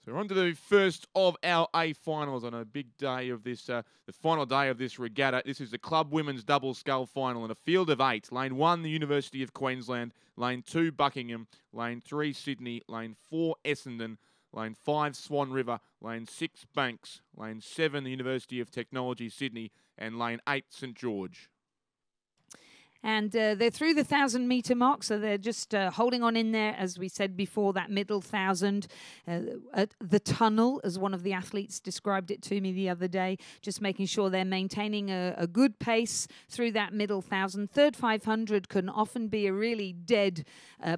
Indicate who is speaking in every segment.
Speaker 1: So we're on to the first of our A finals on a big day of this, the final day of this regatta. This is the club women's double scull final in a field of 8. Lane 1, the University of Queensland. Lane 2, Buckingham. Lane 3, Sydney. Lane 4, Essendon. Lane 5, Swan River. Lane 6, Banks. Lane 7, the University of Technology, Sydney. And Lane 8, St George.
Speaker 2: And they're through the 1,000-metre mark, so they're just holding on in there, as we said before, that middle 1,000. The tunnel, as one of the athletes described it to me the other day, just making sure they're maintaining a good pace through that middle 1,000. Third 500 can often be a really dead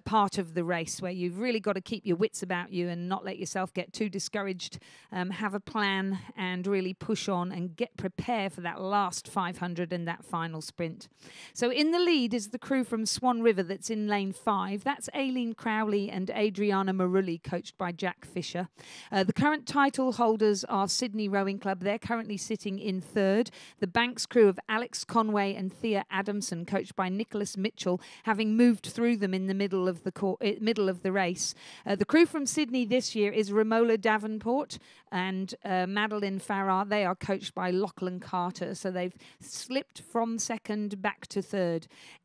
Speaker 2: part of the race, where you've really got to keep your wits about you and not let yourself get too discouraged. Have a plan and really push on and get prepared for that last 500 and that final sprint. So in the lead is the crew from Swan River that's in lane 5. That's Aileen Crowley and Adriana Marulli, coached by Jack Fisher. The current title holders are Sydney Rowing Club. They're currently sitting in 3rd. The Banks crew of Alex Conway and Thea Adamson, coached by Nicholas Mitchell, having moved through them in the middle of the race. The crew from Sydney this year is Romola Davenport and Madeline Farrar. They are coached by Lachlan Carter, so they've slipped from 2nd back to 3rd.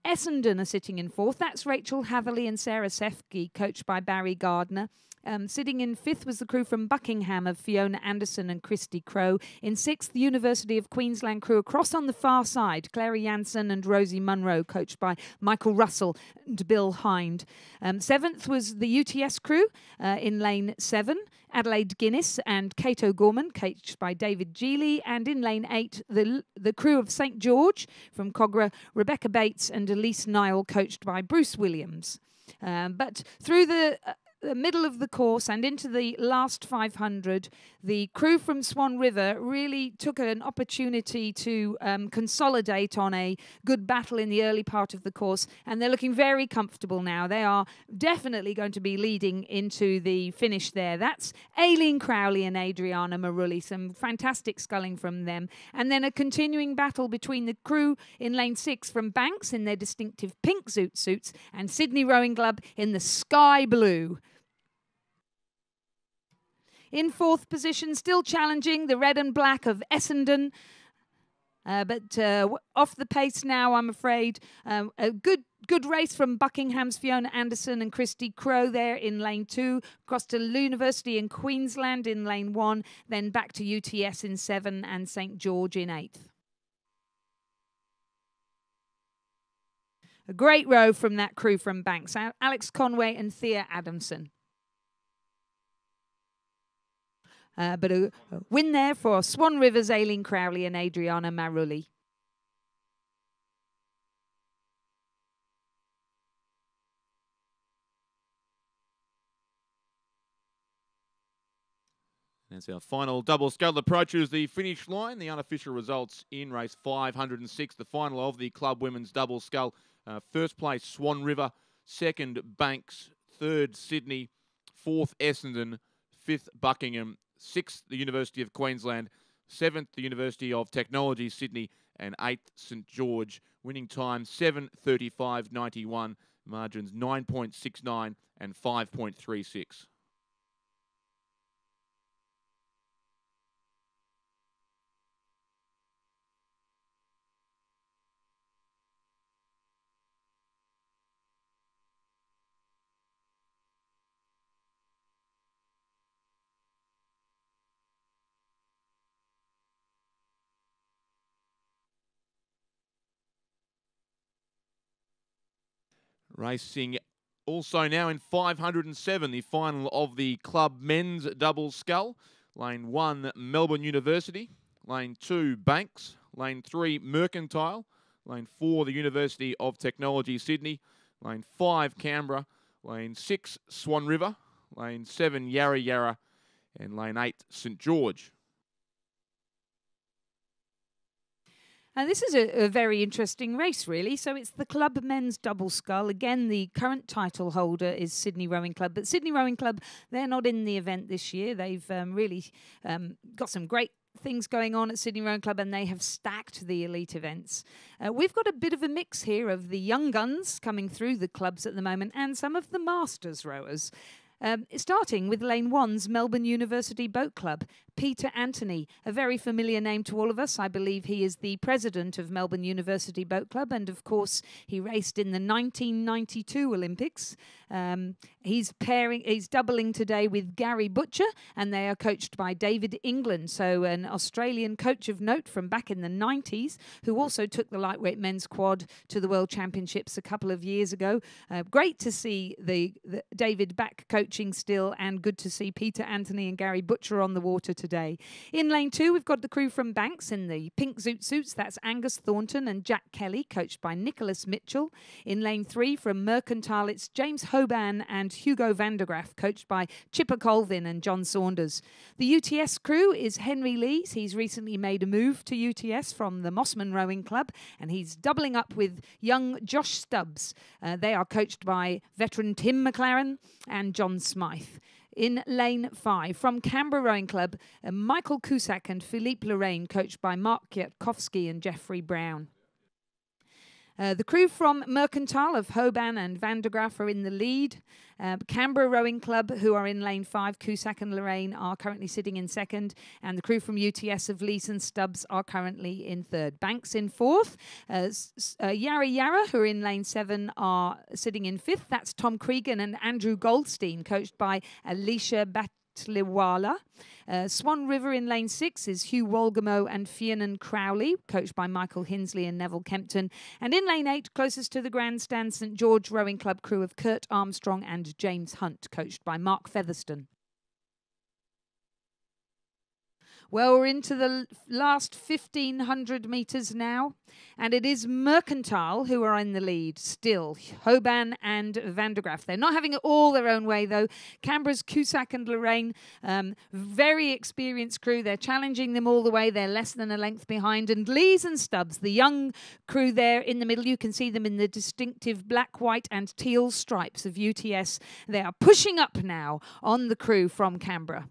Speaker 2: Essendon are sitting in 4th. That's Rachel Hatherley and Sarah Sefke, coached by Barry Gardner. Sitting in 5th was the crew from Buckingham of Fiona Anderson and Christy Crow. In 6th, the University of Queensland crew across on the far side, Clary Jansen and Rosie Munro, coached by Michael Russell and Bill Hind. 7th was the UTS crew in lane 7, Adelaide Guinness and Kate O'Gorman, coached by David Geely. And in lane 8, the crew of St George from Cogra, Rebecca Bates and Elise Nile, coached by Bruce Williams. But through the middle of the course and into the last 500, the crew from Swan River really took an opportunity to consolidate on a good battle in the early part of the course, and they're looking very comfortable now. They are definitely going to be leading into the finish there. That's Aileen Crowley and Adriana Marulli, some fantastic sculling from them. And then a continuing battle between the crew in lane 6 from Banks in their distinctive pink zoot suits and Sydney Rowing Club in the sky blue. In 4th position, still challenging, the red and black of Essendon. But off the pace now, I'm afraid. A good race from Buckingham's Fiona Anderson and Christy Crow there in lane 2. Across to University in Queensland in lane 1. Then back to UTS in 7 and St George in 8th. A great row from that crew from Banks. Alex Conway and Thea Adamson. But a win there for Swan River's Aileen Crowley and Adriana Marulli.
Speaker 1: As our final double scull approaches the finish line, the unofficial results in race 506, the final of the club women's double scull. First place, Swan River. 2nd, Banks. 3rd, Sydney. 4th, Essendon. 5th, Buckingham. 6th, the University of Queensland. 7th, the University of Technology, Sydney. And 8th, St George. Winning time 7:35.91. Margins 9.69 and 5.36. Racing also now in 507, the final of the club men's double scull. Lane 1, Melbourne University. Lane 2, Banks. Lane 3, Mercantile. Lane 4, the University of Technology, Sydney. Lane 5, Canberra. Lane 6, Swan River. Lane 7, Yarra Yarra. And Lane 8, St George.
Speaker 2: And this is a very interesting race, really. So it's the club men's double scull. Again, the current title holder is Sydney Rowing Club. But Sydney Rowing Club, they're not in the event this year. They've really got some great things going on at Sydney Rowing Club, and they have stacked the elite events. We've got a bit of a mix here of the young guns coming through the clubs at the moment and some of the masters rowers. Starting with lane 1's Melbourne University Boat Club, Peter Anthony, a very familiar name to all of us. I believe he is the president of Melbourne University Boat Club, and of course he raced in the 1992 Olympics. He's doubling today with Gary Butcher, and they are coached by David England, so an Australian coach of note from back in the 90s, who also took the lightweight men's quad to the World Championships a couple of years ago. Great to see the David back coaching still, and good to see Peter Anthony and Gary Butcher on the water today. In lane 2, we've got the crew from Banks in the pink zoot suits. That's Angus Thornton and Jack Kelly, coached by Nicholas Mitchell. In lane 3, from Mercantile, it's James Hoban and Hugo van der Graaf, coached by Chipper Colvin and John Saunders. The UTS crew is Henry Lees. He's recently made a move to UTS from the Mossman Rowing Club, and he's doubling up with young Josh Stubbs. They are coached by veteran Tim McLaren and John Smythe. In lane 5, from Canberra Rowing Club, Michael Cusack and Philippe Lorraine, coached by Mark Kwiatkowski and Jeffrey Brown. The crew from Mercantile of Hoban and Van der Graaf are in the lead. Canberra Rowing Club, who are in lane 5, Cusack and Lorraine, are currently sitting in second. And the crew from UTS of Lees and Stubbs are currently in third. Banks in fourth. Yarra Yarra, who are in lane 7, are sitting in fifth. That's Tom Cregan and Andrew Goldstein, coached by Alicia Batliwala. Swan River in lane 6 is Hugh Walgamo and Fionnan Crowley, coached by Michael Hinsley and Neville Kempton. And in lane 8, closest to the grandstand, St George Rowing Club crew of Kurt Armstrong and James Hunt, coached by Mark Featherston. Well, we're into the last 1,500 metres now, and it is Mercantile who are in the lead still, Hoban and Van der Graaf. They're not having it all their own way, though. Canberra's Cusack and Lorraine, very experienced crew. They're challenging them all the way. They're less than a length behind. And Lees and Stubbs, the young crew there in the middle, you can see them in the distinctive black, white and teal stripes of UTS. They are pushing up now on the crew from Canberra.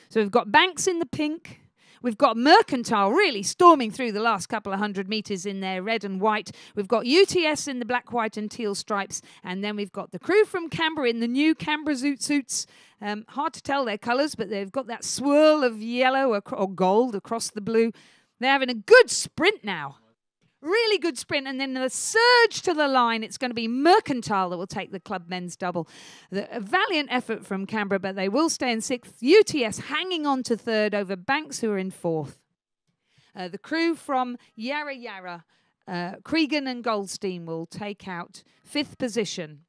Speaker 2: So we've got Banks in the pink. We've got Mercantile really storming through the last couple of 100 metres in their red and white. We've got UTS in the black, white and teal stripes. And then we've got the crew from Canberra in the new Canberra zoot suits. Hard to tell their colours, but they've got that swirl of yellow or gold across the blue. They're having a good sprint now. Really good sprint, and then the surge to the line. It's going to be Mercantile that will take the club men's double. A valiant effort from Canberra, but they will stay in sixth. UTS hanging on to third over Banks, who are in fourth. The crew from Yarra Yarra, Cregan and Goldstein, will take out fifth position.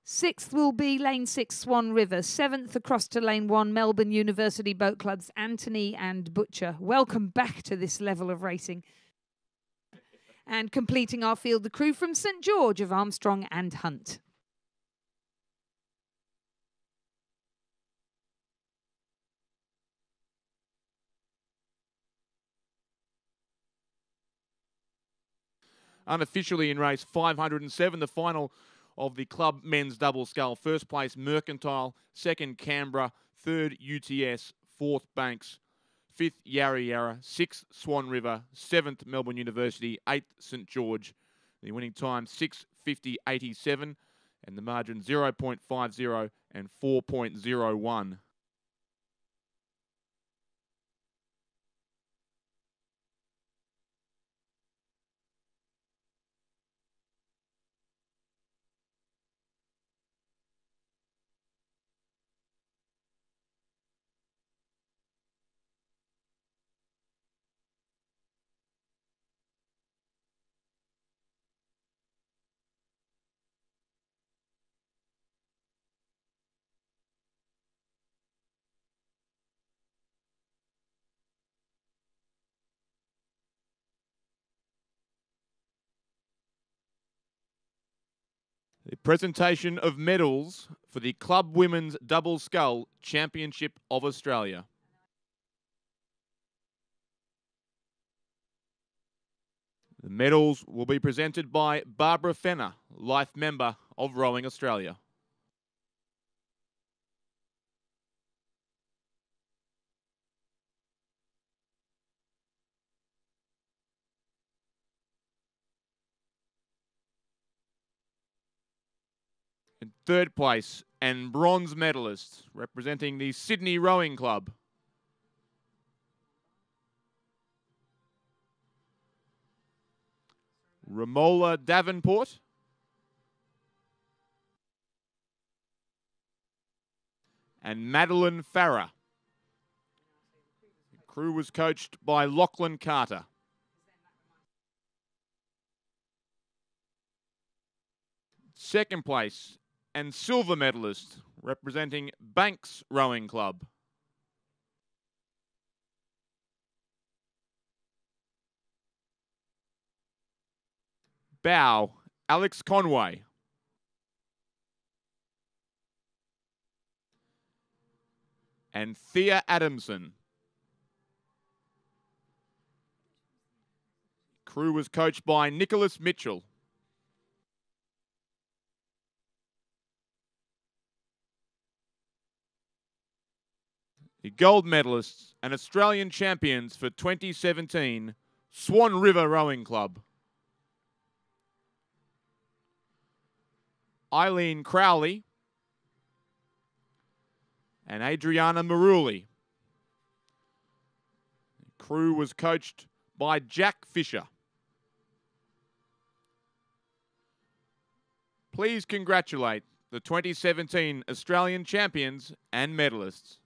Speaker 2: Sixth will be lane 6, Swan River. Seventh across to lane 1, Melbourne University Boat Club's Anthony and Butcher. Welcome back to this level of racing. And completing our field, the crew from St George of Armstrong and Hunt.
Speaker 1: Unofficially in race 507, the final of the club men's double scull. First place Mercantile, second Canberra, third UTS, fourth Banks, fifth Yarra Yarra, sixth Swan River, seventh Melbourne University, eighth St George. The winning time 6:50.87 and the margin 0.50 and 4.01. The presentation of medals for the Club Women's Double Scull Championship of Australia. The medals will be presented by Barbara Fenner, Life Member of Rowing Australia. In third place, and bronze medalist representing the Sydney Rowing Club, Romola Davenport. And Madeline Farah. The crew was coached by Lachlan Carter. Second place and silver medalist representing Banks Rowing Club, Bow Alex Conway. And Thea Adamson. Crew was coached by Nicholas Mitchell. The gold medalists and Australian champions for 2017, Swan River Rowing Club, Eileen Crowley and Adriana Maruli. The crew was coached by Jack Fisher. Please congratulate the 2017 Australian champions and medalists.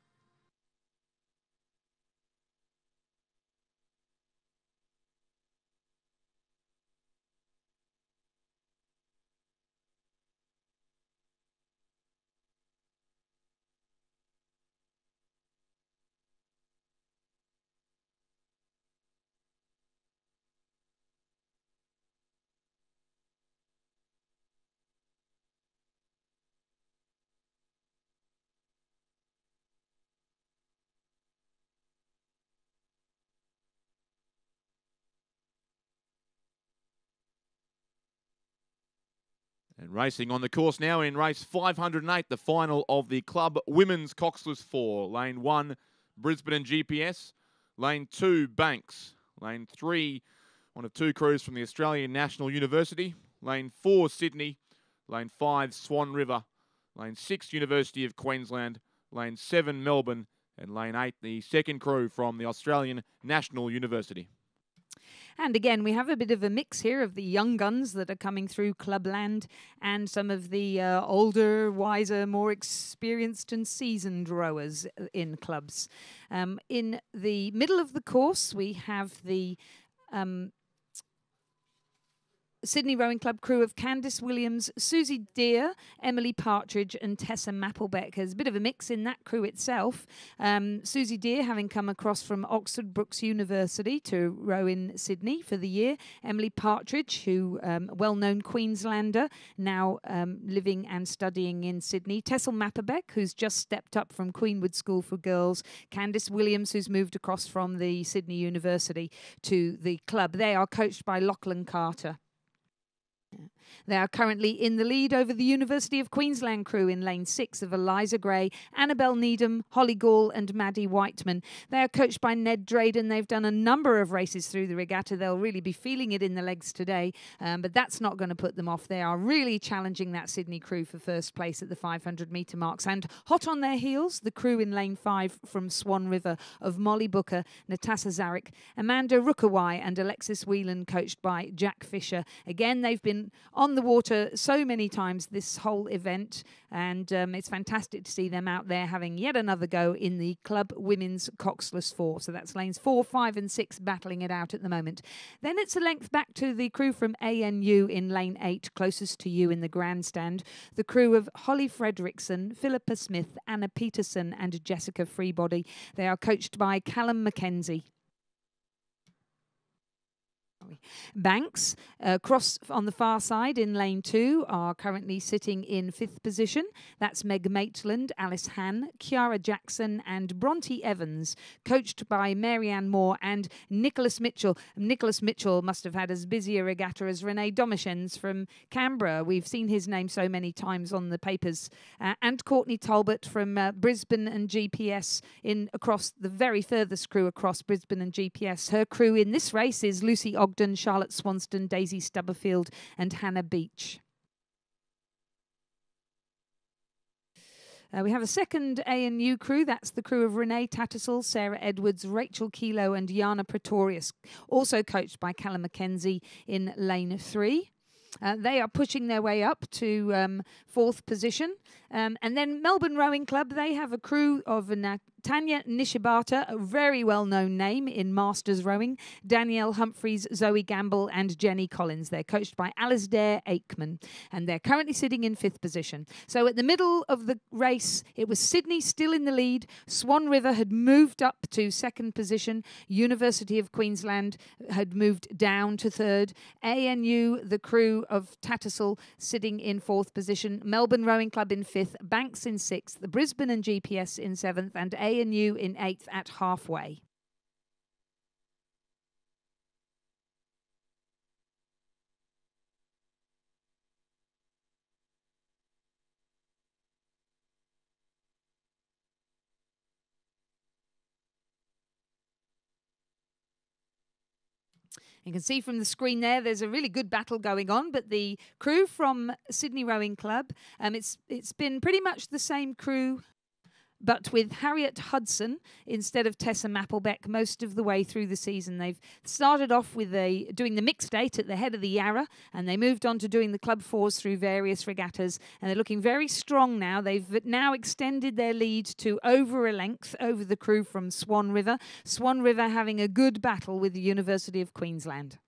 Speaker 1: And racing on the course now in race 508, the final of the Club Women's Coxless 4. Lane 1, Brisbane and GPS. Lane 2, Banks. Lane 3, one of two crews from the Australian National University. Lane 4, Sydney. Lane 5, Swan River. Lane 6, University of Queensland. Lane 7, Melbourne. And lane 8, the second crew from the Australian National University.
Speaker 2: And again, we have a bit of a mix here of the young guns that are coming through Clubland and some of the older, wiser, more experienced and seasoned rowers in clubs. In the middle of the course, we have the Sydney Rowing Club crew of Candice Williams, Susie Deer, Emily Partridge and Tessa Mapplebeck. There's a bit of a mix in that crew itself. Susie Deer having come across from Oxford Brookes University to row in Sydney for the year. Emily Partridge, who well-known Queenslander, now living and studying in Sydney. Tessa Mapplebeck, who's just stepped up from Queenwood School for Girls. Candice Williams, who's moved across from the Sydney University to the club. They are coached by Lachlan Carter. They are currently in the lead over the University of Queensland crew in lane 6 of Eliza Gray, Annabelle Needham, Holly Gall and Maddie Whiteman. They are coached by Ned Drayden. They've done a number of races through the regatta. They'll really be feeling it in the legs today, but that's not going to put them off. They are really challenging that Sydney crew for first place at the 500-metre marks. And hot on their heels, the crew in lane 5 from Swan River of Molly Booker, Natasha Zarek, Amanda Rookawai and Alexis Whelan, coached by Jack Fisher. Again, they've been on the water so many times this whole event, and it's fantastic to see them out there having yet another go in the Club Women's Coxless 4. So that's lanes 4, 5 and 6 battling it out at the moment. Then it's a length back to the crew from ANU in lane 8, closest to you in the grandstand. The crew of Holly Fredrickson, Philippa Smith, Anna Peterson and Jessica Freebody. They are coached by Callum Mackenzie. Banks, cross on the far side in lane 2, are currently sitting in 5th position. That's Meg Maitland, Alice Han, Kiara Jackson and Bronte Evans, coached by Marianne Moore and Nicholas Mitchell. Nicholas Mitchell must have had as busy a regatta as Renee Domichens from Canberra. We've seen his name so many times on the papers. And Courtney Talbot from Brisbane and GPS in across the very furthest crew across Brisbane and GPS. Her crew in this race is Lucy Ogden, Charlotte Swanston, Daisy Stubberfield and Hannah Beach. We have a second ANU crew. That's the crew of Renee Tattersall, Sarah Edwards, Rachel Kilo and Jana Pretorius, also coached by Callum McKenzie in lane 3. They are pushing their way up to 4th position. And then Melbourne Rowing Club, they have a crew of Tanya Nishibata, a very well-known name in Masters Rowing, Danielle Humphreys, Zoe Gamble and Jenny Collins. They're coached by Alasdair Aikman, and they're currently sitting in 5th position. So at the middle of the race, it was Sydney still in the lead. Swan River had moved up to 2nd position. University of Queensland had moved down to 3rd. ANU, the crew of Tattersall, sitting in 4th position. Melbourne Rowing Club in 5th. Banks in 6th. The Brisbane and GPS in 7th. And ANU in 8th at halfway. You can see from the screen there's a really good battle going on, but the crew from Sydney Rowing Club, it's been pretty much the same crew, but with Harriet Hudson instead of Tessa Mapplebeck most of the way through the season. They've started off with doing the mixed eight at the head of the Yarra, and they moved on to doing the Club 4s through various regattas, and they're looking very strong now. They've now extended their lead to over a length over the crew from Swan River. Swan River having a good battle with the University of Queensland.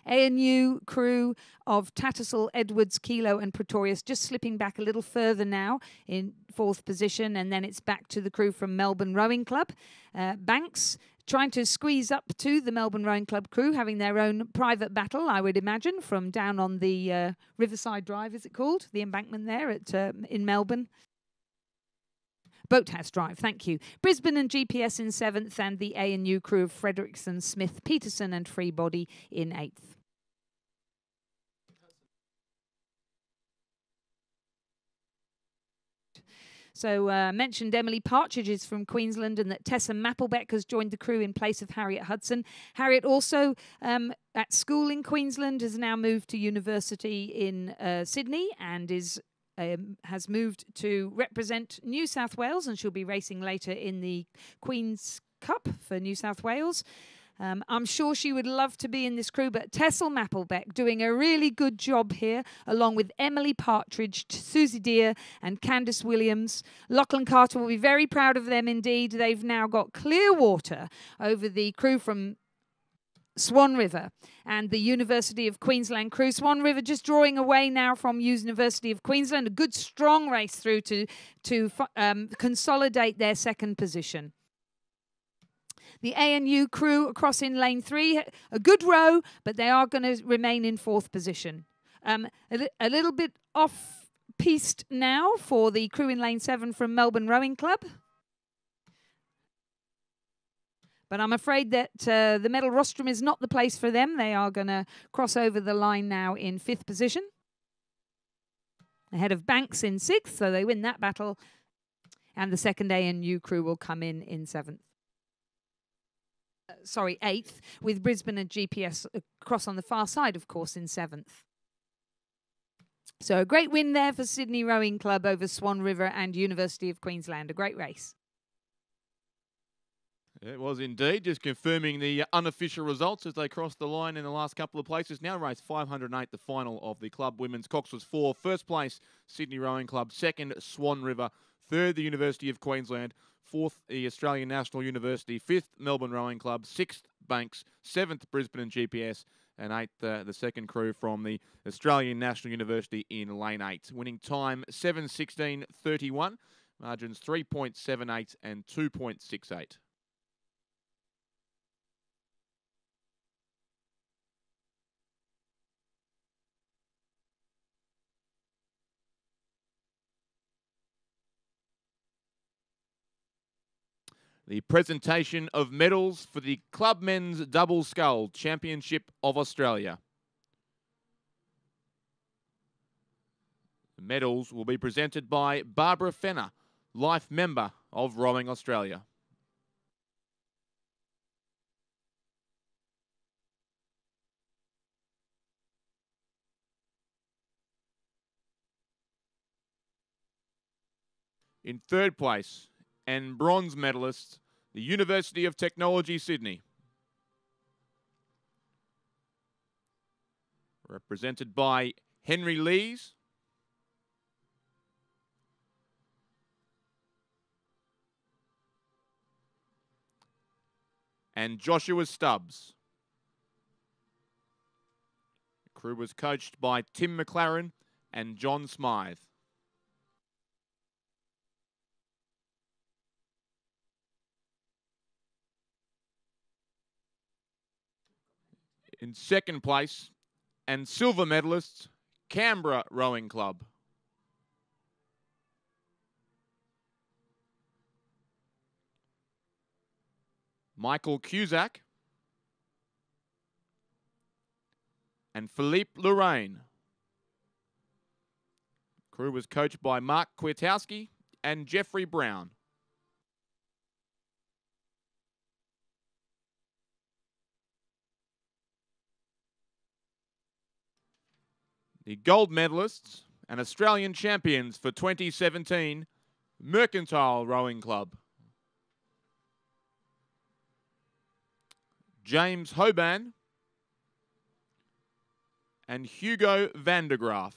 Speaker 2: ANU crew of Tattersall, Edwards, Kilo and Pretorius just slipping back a little further now in 4th position, and then it's back to the crew from Melbourne Rowing Club. Banks trying to squeeze up to the Melbourne Rowing Club crew, having their own private battle, I would imagine, from down on the Riverside Drive, is it called? The embankment there in Melbourne. Boathouse Drive, thank you. Brisbane and GPS in 7th, and the ANU crew of Frederickson, Smith, Peterson and Freebody in 8th. So mentioned Emily Partridge is from Queensland, and that Tessa Mapplebeck has joined the crew in place of Harriet Hudson. Harriet also at school in Queensland, has now moved to university in Sydney and has moved to represent New South Wales, and she'll be racing later in the Queen's Cup for New South Wales. I'm sure she would love to be in this crew, but Tessel Mapplebeck doing a really good job here, along with Emily Partridge, Susie Deere and Candice Williams. Lachlan Carter will be very proud of them indeed. They've now got clear water over the crew from Swan River and the University of Queensland crew. Swan River just drawing away now from University of Queensland. A good strong race through to consolidate their 2nd position. The ANU crew across in lane 3, a good row, but they are going to remain in 4th position. A little bit off-piste now for the crew in lane 7 from Melbourne Rowing Club. But I'm afraid that the medal rostrum is not the place for them. They are going to cross over the line now in 5th position. Ahead of Banks in 6th, so they win that battle. And the 2nd ANU crew will come in 7th. 8th, with Brisbane and GPS across on the far side, of course, in 7th. So a great win there for Sydney Rowing Club over Swan River and University of Queensland. A great race.
Speaker 1: It was indeed, just confirming the unofficial results as they crossed the line in the last couple of places. Now race 508, the final of the club women's. Cox was 4. First place, Sydney Rowing Club. 2nd, Swan River. 3rd, the University of Queensland. 4th, the Australian National University. 5th, Melbourne Rowing Club. 6th, Banks. 7th, Brisbane and GPS. And 8th, the 2nd crew from the Australian National University in lane 8. Winning time 7:16.31. Margins 3.78 and 2.68. The presentation of medals for the Club Men's Double Scull Championship of Australia. The medals will be presented by Barbara Fenner, Life Member of Rowing Australia. In third place, and bronze medalists, the University of Technology, Sydney. Represented by Henry Lees. And Joshua Stubbs. The crew was coached by Tim McLaren and John Smythe. In second place, and silver medalists, Canberra Rowing Club. Michael Cusack and Philippe Lorraine. Crew was coached by Mark Kwiatkowski and Jeffrey Brown. The gold medalists and Australian champions for 2017, Mercantile Rowing Club. James Hoban and Hugo Vandergraaf.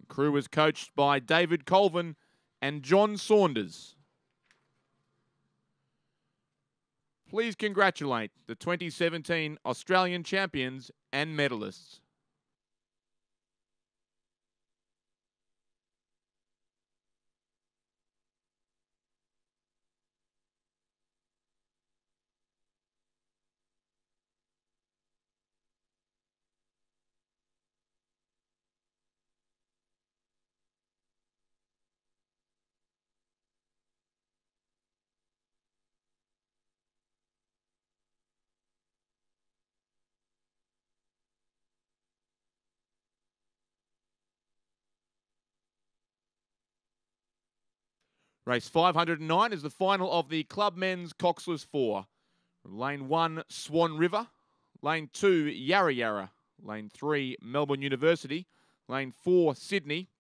Speaker 1: The crew was coached by David Colvin and John Saunders. Please congratulate the 2017 Australian champions and medalists. Race 509 is the final of the Club Men's Coxless 4. Lane 1, Swan River. Lane 2, Yarra Yarra. Lane 3, Melbourne University. Lane 4, Sydney.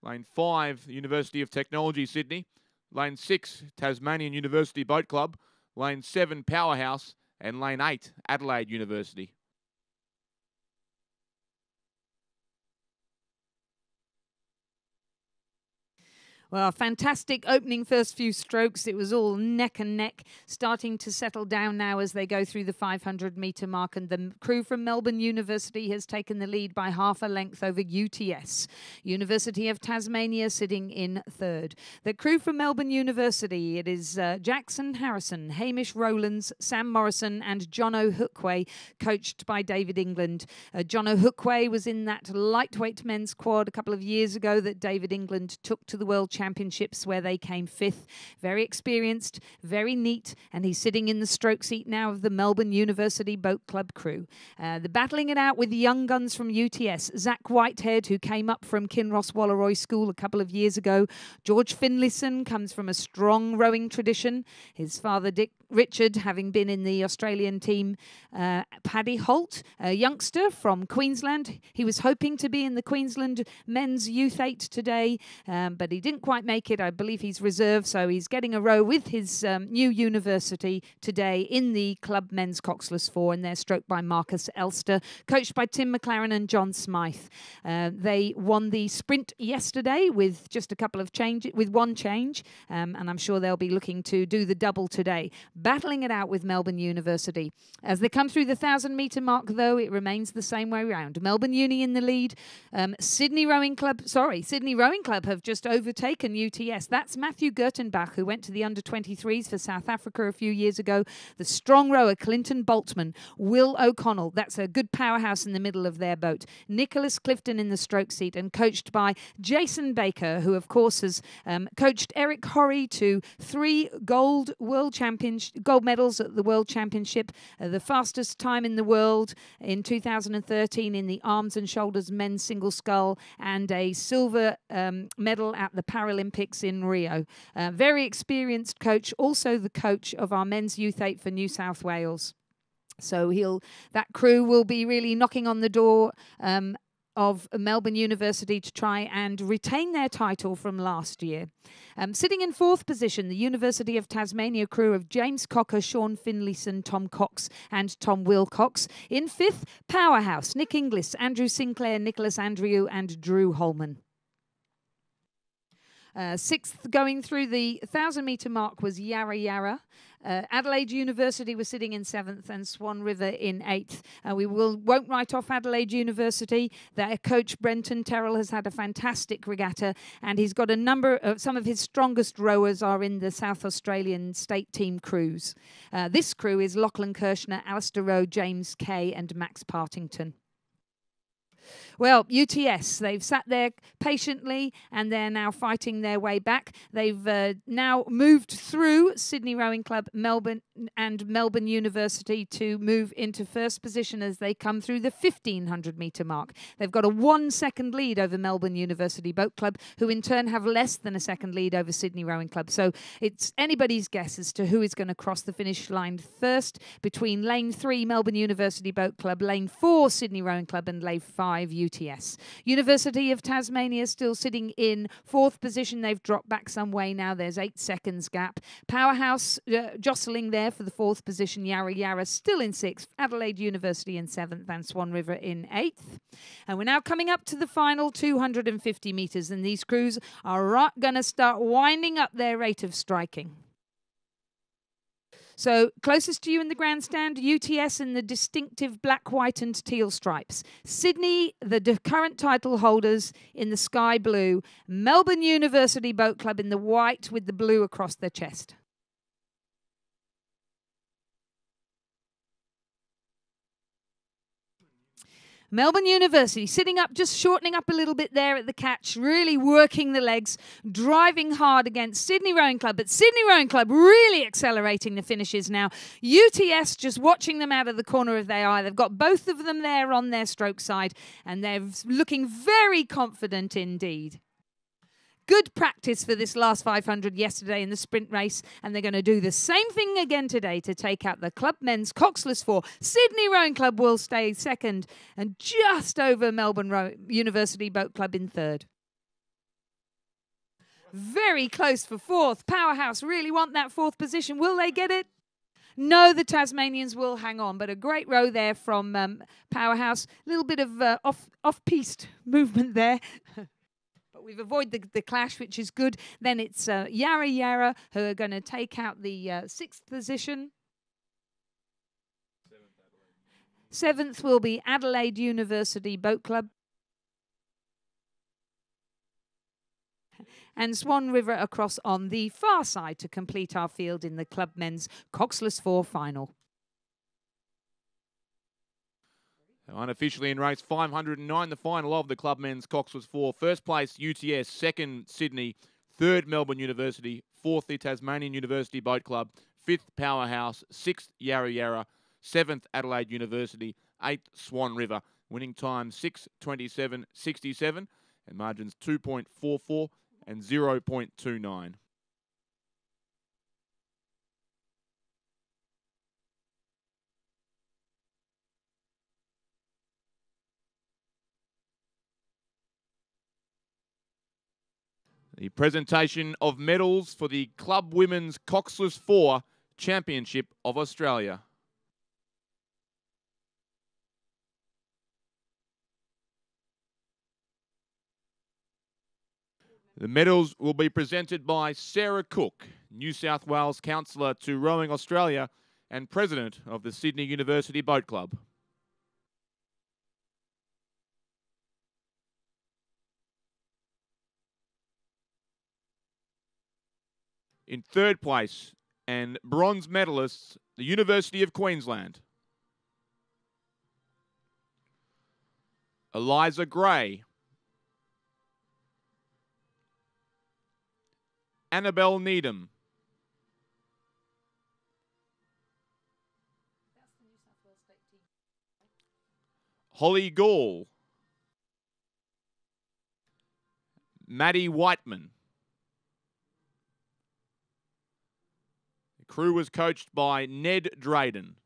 Speaker 1: Lane 5, University of Technology, Sydney. Lane 6, Tasmanian University Boat Club. Lane 7, Powerhouse. And Lane 8, Adelaide University.
Speaker 2: Well, fantastic opening first few strokes. It was all neck and neck, starting to settle down now as they go through the 500-metre mark. And the crew from Melbourne University has taken the lead by half a length over UTS. University of Tasmania sitting in third. The crew from Melbourne University, it is Jackson Harrison, Hamish Rowlands, Sam Morrison and Jono Hookway, coached by David England. Jono Hookway was in that lightweight men's quad a couple of years ago that David England took to the World Championships where they came fifth. Very experienced, very neat, and he's sitting in the stroke seat now of the Melbourne University Boat Club crew. They're battling it out with the young guns from UTS. Zach Whitehead, who came up from Kinross Wallaroi School a couple of years ago. George Finlayson comes from a strong rowing tradition. His father, Dick Richard, having been in the Australian team. Paddy Holt, a youngster from Queensland. He was hoping to be in the Queensland men's Youth 8 today, but he didn't quite make it. I believe he's reserved, so he's getting a row with his new university today in the Club Men's Coxless 4, and they're stroked by Marcus Elster, coached by Tim McLaren and John Smythe. They won the sprint yesterday with just a couple of changes, with one change, and I'm sure they'll be looking to do the double today. Battling it out with Melbourne University. As they come through the 1,000-metre mark, though, it remains the same way round. Melbourne Uni in the lead. Sydney Rowing Club have just overtaken UTS. That's Matthew Gertenbach, who went to the under-23s for South Africa a few years ago. The strong rower, Clinton Boltman. Will O'Connell, that's a good powerhouse in the middle of their boat. Nicholas Clifton in the stroke seat and coached by Jason Baker, who, of course, has coached Eric Horry to 3 gold medals at the World Championship, the fastest time in the world in 2013 in the arms and shoulders men's single scull, and a silver medal at the Paralympics in Rio. Very experienced coach, also the coach of our men's Youth 8 for New South Wales. So that crew will be really knocking on the door of Melbourne University to try and retain their title from last year. Sitting in fourth position, the University of Tasmania crew of James Cocker, Sean Finlayson, Tom Cox and Tom Wilcox. In fifth, Powerhouse, Nick Inglis, Andrew Sinclair, Nicholas Andrew and Drew Holman. Sixth going through the 1,000-metre mark was Yarra Yarra. Adelaide University was sitting in seventh and Swan River in eighth. We won't write off Adelaide University. Their coach Brenton Terrell has had a fantastic regatta, and he's got a number of some of his strongest rowers are in the South Australian state team crews. This crew is Lachlan Kirshner, Alistair Rowe, James Kay and Max Partington. Well, UTS, they've sat there patiently and they're now fighting their way back. They've now moved through Sydney Rowing Club, Melbourne and Melbourne University to move into first position as they come through the 1,500-metre mark. They've got a 1 second lead over Melbourne University Boat Club, who in turn have less than a second lead over Sydney Rowing Club. So it's anybody's guess as to who is going to cross the finish line first between lane 3, Melbourne University Boat Club, lane 4, Sydney Rowing Club and lane 5, UTS. University of Tasmania still sitting in fourth position. They've dropped back some way now. There's 8 seconds gap. Powerhouse jostling there for the fourth position. Yarra Yarra still in sixth. Adelaide University in seventh and Swan River in eighth. And we're now coming up to the final 250 metres, and these crews are going to start winding up their rate of striking. So closest to you in the grandstand, UTS in the distinctive black, white and teal stripes. Sydney, the current title holders, in the sky blue. Melbourne University Boat Club in the white with the blue across their chest. Melbourne University sitting up, just shortening up a little bit there at the catch, really working the legs, driving hard against Sydney Rowing Club, but Sydney Rowing Club really accelerating the finishes now. UTS just watching them out of the corner of their eye. They've got both of them there on their stroke side, and they're looking very confident indeed. Good practice for this last 500 yesterday in the sprint race, and they're going to do the same thing again today to take out the Club Men's Coxless 4. Sydney Rowing Club will stay second and just over Melbourne University Boat Club in third. Very close for fourth. Powerhouse really want that fourth position. Will they get it? No, the Tasmanians will hang on, but a great row there from Powerhouse. A little bit of off-piste movement there. We've avoided the clash, which is good. Then it's Yarra Yarra who are going to take out the sixth position. Seventh will be Adelaide University Boat Club. And Swan River across on the far side to complete our field in the Club Men's Coxless 4 final.
Speaker 1: Unofficially in race 509, the final of the Club Men's Coxless 4. First place, UTS. Second, Sydney. Third, Melbourne University. Fourth, the Tasmanian University Boat Club. Fifth, Powerhouse. Sixth, Yarra Yarra. Seventh, Adelaide University. Eighth, Swan River. Winning time 6:27.67 and margins 2.44 and 0.29. The presentation of medals for the Club Women's Coxless 4 Championship of Australia. The medals will be presented by Sarah Cook, New South Wales Councillor to Rowing Australia and President of the Sydney University Boat Club. In third place, and bronze medalists, the University of Queensland. Eliza Gray. Annabelle Needham. Holly Gall. Maddie Whiteman. The crew was coached by Ned Drayden.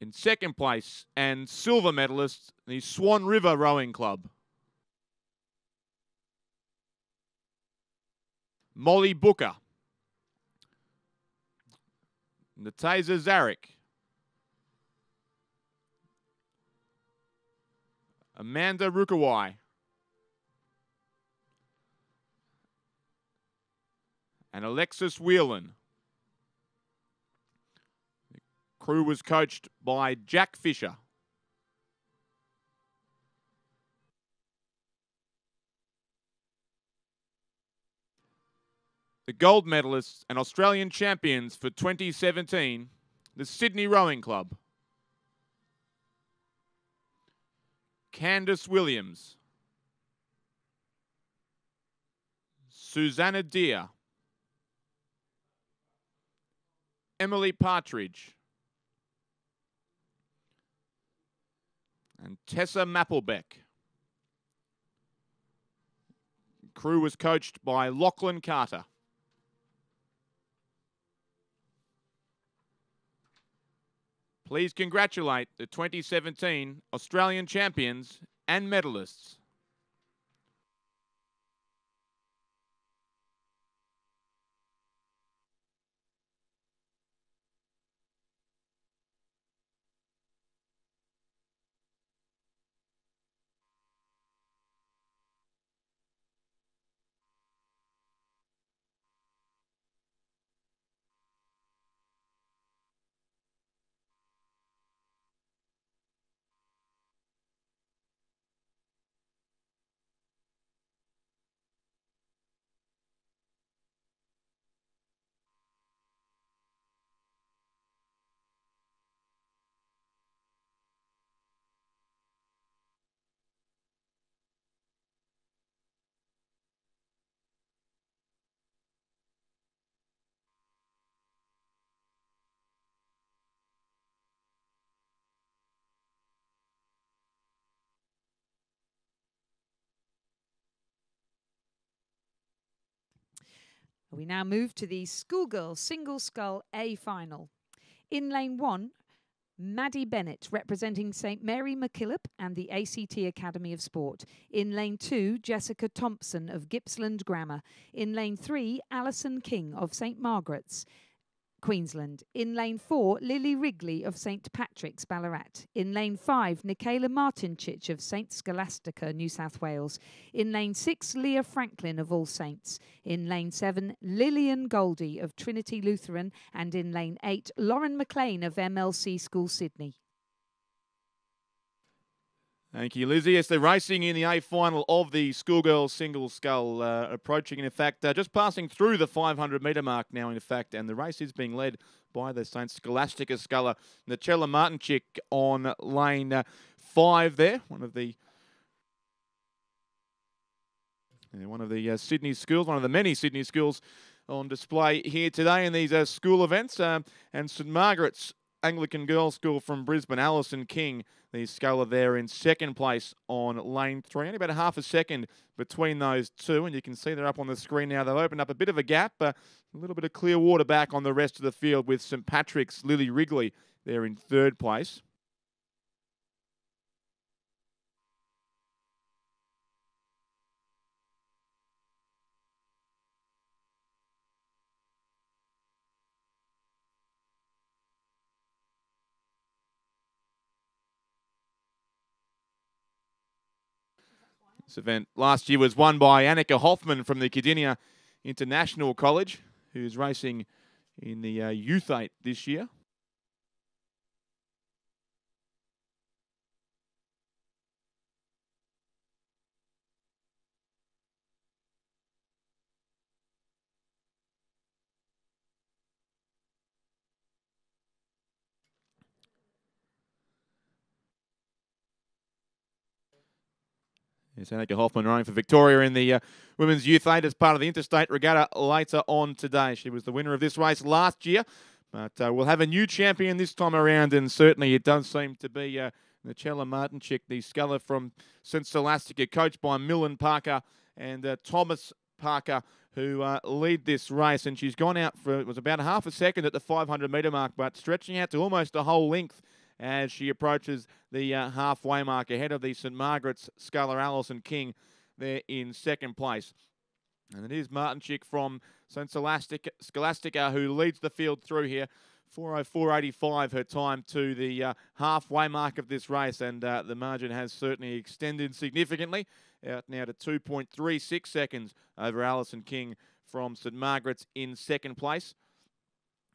Speaker 1: In second place, and silver medalist, the Swan River Rowing Club. Molly Booker. Natasa Zarek. Amanda Rukawai. And Alexis Whelan. The crew was coached by Jack Fisher. The gold medalists and Australian champions for 2017, the Sydney Rowing Club. Candice Williams. Susanna Deer. Emily Partridge. And Tessa Mapplebeck. Crew was coached by Lachlan Carter. Please congratulate the 2017 Australian champions and medalists.
Speaker 2: We now move to the schoolgirls single scull A final. In lane 1, Maddie Bennett representing St Mary MacKillop and the ACT Academy of Sport. In lane 2, Jessica Thompson of Gippsland Grammar. In lane 3, Alison King of St Margaret's, Queensland. In lane 4, Lily Wrigley of St Patrick's, Ballarat. In lane 5, Nicola Martinchich of St Scholastica, New South Wales. In lane 6, Leah Franklin of All Saints. In lane 7, Lillian Goldie of Trinity Lutheran. And in lane 8, Lauren McLean of MLC School Sydney.
Speaker 1: Thank you, Lizzie. It's the racing in the A final of the schoolgirls single scull approaching, in fact, just passing through the 500-metre mark now, in fact, and the race is being led by the St Scholastica sculler, Nicola Martinchik, on lane 5 there, one of the Sydney schools, one of the many Sydney schools on display here today in these school events, and St Margaret's Anglican Girls' School from Brisbane, Alison King, the sculler there in second place on lane 3. Only about a half a second between those two, and you can see they're up on the screen now. They've opened up a bit of a gap, a little bit of clear water back on the rest of the field with St Patrick's Lily Wrigley there in third place. This event last year was won by Annika Hoffman from the Cardinia International College, who's racing in the Youth 8 this year. Yes, Annika Hoffman running for Victoria in the Women's Youth 8 as part of the Interstate Regatta later on today. She was the winner of this race last year, but we'll have a new champion this time around, and certainly it does seem to be Nicola Martinchik, the sculler from St Scholastica, coached by Millen Parker and Thomas Parker, who lead this race. And she's gone out for, it was about a half a second at the 500-metre mark, but stretching out to almost a whole length as she approaches the halfway mark ahead of the St Margaret's sculler Alison King there in second place. And it is Martin Chick from St Scholastica who leads the field through here. 4:04.85 her time to the halfway mark of this race, and the margin has certainly extended significantly, out now to 2.36 seconds over Alison King from St Margaret's in second place.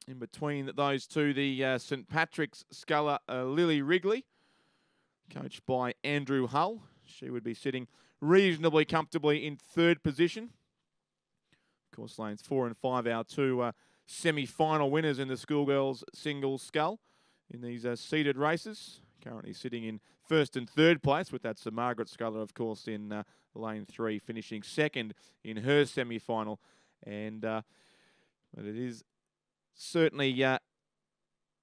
Speaker 1: In between those two, the St Patrick's sculler Lily Wrigley, coached by Andrew Hull. She would be sitting reasonably comfortably in third position. Of course, lanes 4 and 5, our two semi-final winners in the schoolgirls single scull in these seeded races. Currently sitting in first and third place with that St Margaret sculler, of course, in lane 3, finishing second in her semi-final. And but it is certainly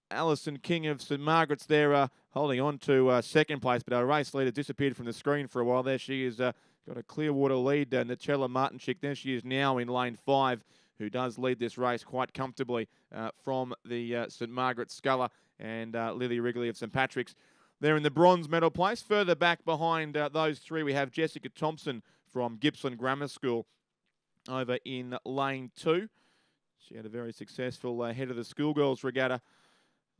Speaker 1: Alison King of St Margaret's there holding on to second place, but our race leader disappeared from the screen for a while there. She has got a Clearwater lead, Nichella Martinchik. There she is now in lane 5, who does lead this race quite comfortably from the St Margaret's sculler, and Lily Wrigley of St Patrick's. They're in the bronze medal place. Further back behind those three, we have Jessica Thompson from Gippsland Grammar School over in lane 2. She had a very successful head of the schoolgirls regatta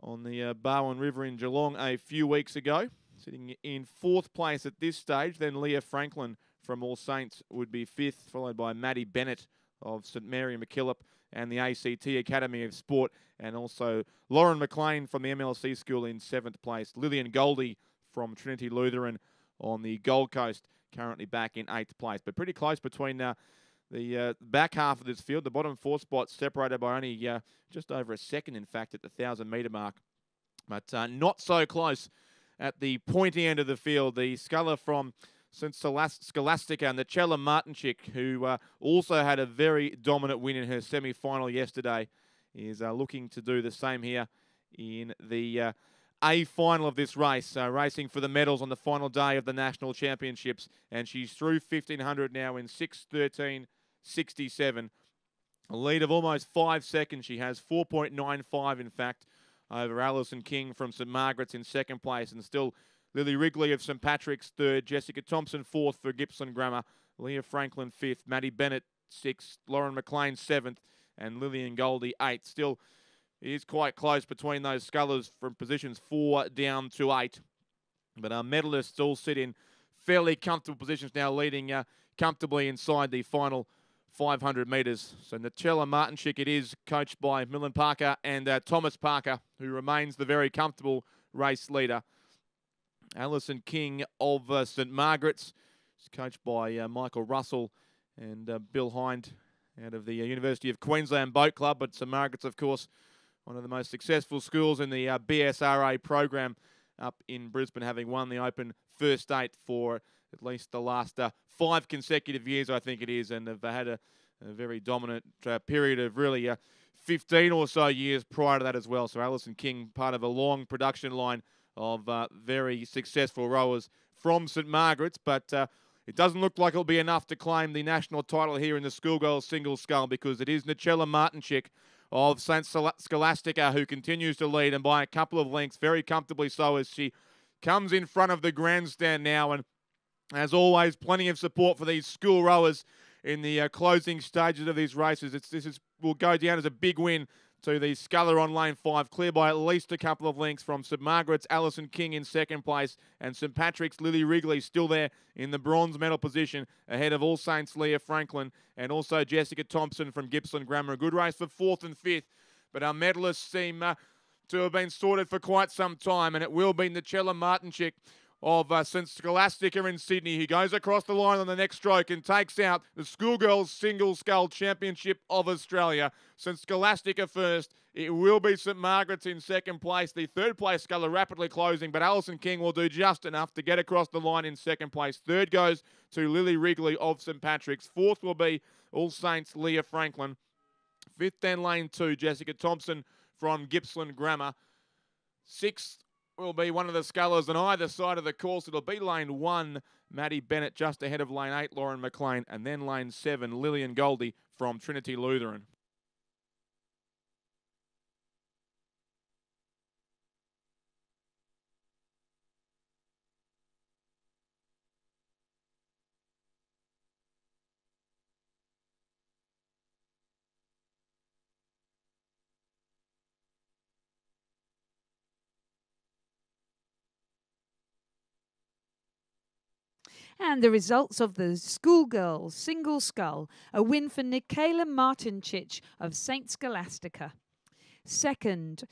Speaker 1: on the Barwon River in Geelong a few weeks ago. Sitting in 4th place at this stage. Then Leah Franklin from All Saints would be 5th, followed by Maddie Bennett of St Mary MacKillop and the ACT Academy of Sport, and also Lauren McLean from the MLC School in 7th place. Lillian Goldie from Trinity Lutheran on the Gold Coast, currently back in 8th place. But pretty close between the back half of this field. The bottom 4 spots separated by only just over a second, in fact, at the 1,000-metre mark. But not so close at the pointy end of the field. The sculler from St Scholastica and Nichella Martinchik, who also had a very dominant win in her semi-final yesterday, is looking to do the same here in the A final of this race, racing for the medals on the final day of the National Championships. And she's through 1,500 now in 6:13.67. A lead of almost 5 seconds. She has 4.95, in fact, over Alison King from St Margaret's in second place, and still Lily Wrigley of St Patrick's third, Jessica Thompson 4th for Gippsland Grammar, Leah Franklin 5th, Maddie Bennett 6th, Lauren McLean 7th, and Lillian Goldie 8th. Still, it is quite close between those scullers from positions 4 down to 8. But our medalists all sit in fairly comfortable positions now, leading comfortably inside the final 500 metres. So Nichella Martinchik it is, coached by Millen Parker and Thomas Parker, who remains the very comfortable race leader. Alison King of St Margaret's is coached by Michael Russell and Bill Hind out of the University of Queensland Boat Club. But St Margaret's, of course, one of the most successful schools in the BSRA program up in Brisbane, having won the Open first 8 for at least the last 5 consecutive years, I think it is, and they've had a very dominant period of really 15 or so years prior to that as well. So Alison King, part of a long production line of very successful rowers from St Margaret's, but it doesn't look like it'll be enough to claim the national title here in the schoolgirls single scull, because it is Nichella Martinchik of St Scholastica who continues to lead, and by a couple of lengths, very comfortably so, as she comes in front of the grandstand now. And as always, plenty of support for these school rowers in the closing stages of these races. This will go down as a big win to the sculler on lane 5, clear by at least a couple of lengths from St Margaret's Alison King in second place, and St Patrick's Lily Wrigley still there in the bronze medal position, ahead of All Saints Leah Franklin and also Jessica Thompson from Gippsland Grammar. A good race for 4th and 5th, but our medalists seem to have been sorted for quite some time, and it will be Nichella Martinchik of St Scholastica in Sydney. He goes across the line on the next stroke and takes out the Schoolgirls Single Scull Championship of Australia. St Scholastica first. It will be St Margaret's in second place. The third place sculler rapidly closing, but Alison King will do just enough to get across the line in second place. Third goes to Lily Wrigley of St Patrick's. Fourth will be All Saints Leah Franklin. Fifth then lane 2, Jessica Thompson from Gippsland Grammar. Sixth will be one of the scullers on either side of the course. It'll be lane 1, Maddie Bennett, just ahead of lane 8, Lauren McLean, and then lane 7, Lillian Goldie from Trinity Lutheran.
Speaker 2: And the results of the schoolgirls single scull: a win for Nikayla Martinchich of St. Scholastica. Second,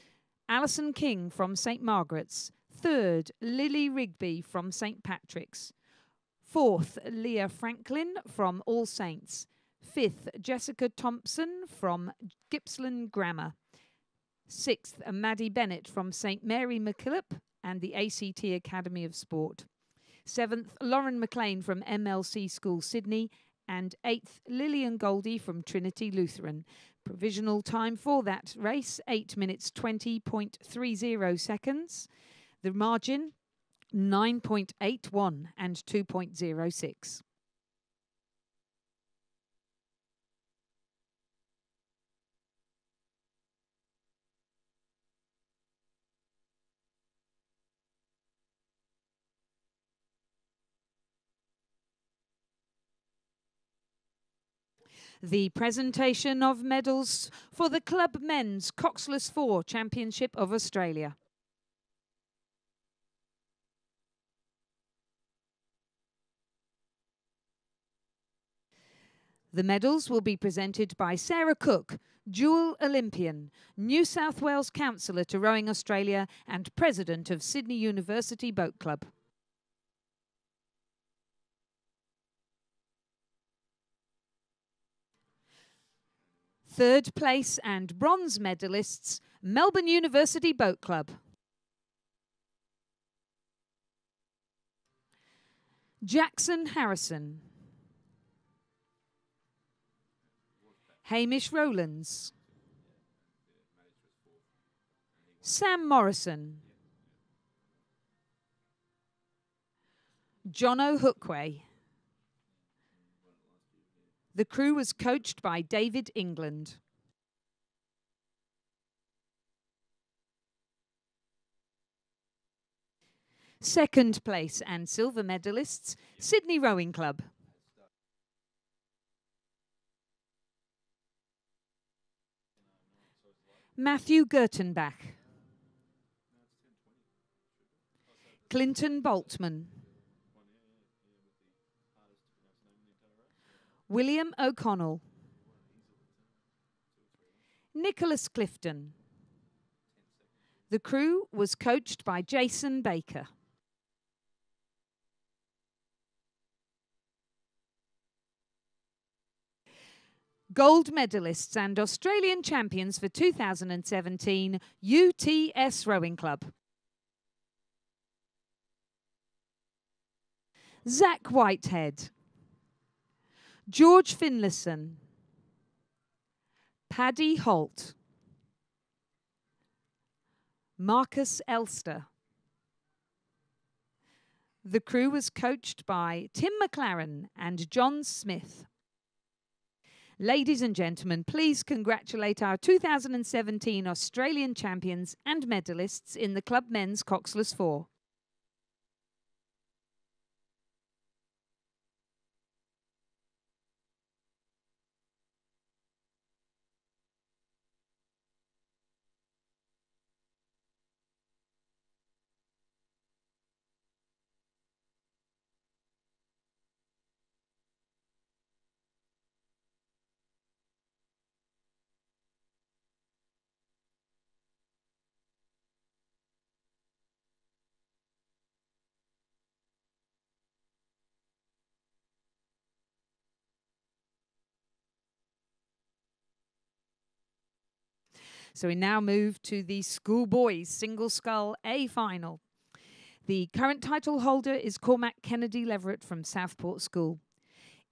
Speaker 2: Alison King from St. Margaret's. Third, Lily Rigby from St. Patrick's. Fourth, Leah Franklin from All Saints. Fifth, Jessica Thompson from Gippsland Grammar. Sixth, Maddie Bennett from St. Mary MacKillop and the ACT Academy of Sport. Seventh, Lauren McLean from MLC School Sydney. And eighth, Lillian Goldie from Trinity Lutheran. Provisional time for that race, 8 minutes 20.30 seconds. The margin, 9.81 and 2.06. The presentation of medals for the Club Men's Coxless 4 Championship of Australia. The medals will be presented by Sarah Cook, dual Olympian, New South Wales Councillor to Rowing Australia and President of Sydney University Boat Club. Third place and bronze medalists, Melbourne University Boat Club. Jackson Harrison. Hamish Rowlands. Sam Morrison. Jono Hookway. The crew was coached by David England. Second place and silver medalists, Sydney Rowing Club. Matthew Gertenbach. Clinton Boltman. William O'Connell. Nicholas Clifton. The crew was coached by Jason Baker. Gold medalists and Australian champions for 2017, UTS Rowing Club. Zach Whitehead. George Finlayson. Paddy Holt. Marcus Elster. The crew was coached by Tim McLaren and John Smith. Ladies and gentlemen, please congratulate our 2017 Australian champions and medalists in the Club Men's Coxless 4. So we now move to the schoolboys single scull A final. The current title holder is Cormac Kennedy Leverett from Southport School.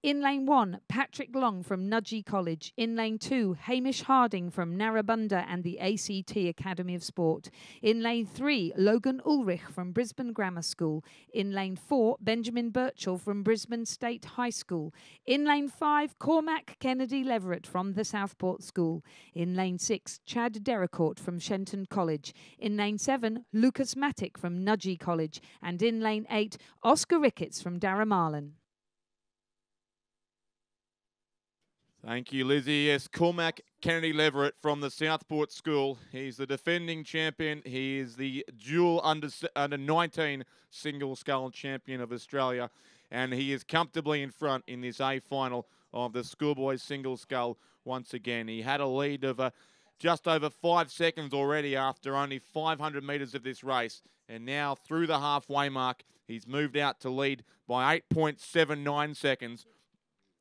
Speaker 2: In lane 1, Patrick Long from Nudgee College. In lane 2, Hamish Harding from Narrabundah and the ACT Academy of Sport. In lane 3, Logan Ulrich from Brisbane Grammar School. In lane 4, Benjamin Birchall from Brisbane State High School. In lane 5, Cormac Kennedy Leverett from the Southport School. In lane 6, Chad Derricourt from Shenton College. In lane 7, Lucas Matic from Nudgee College. And in lane 8, Oscar Ricketts from Darramarlin.
Speaker 1: Thank you, Lizzie. Yes, Cormac Kennedy Leverett from the Southport School. He's the defending champion. He is the dual under 19 single scull champion of Australia. and he is comfortably in front in this A final of the schoolboys single scull once again. He had a lead of just over 5 seconds already after only 500 metres of this race, and now through the halfway mark, he's moved out to lead by 8.79 seconds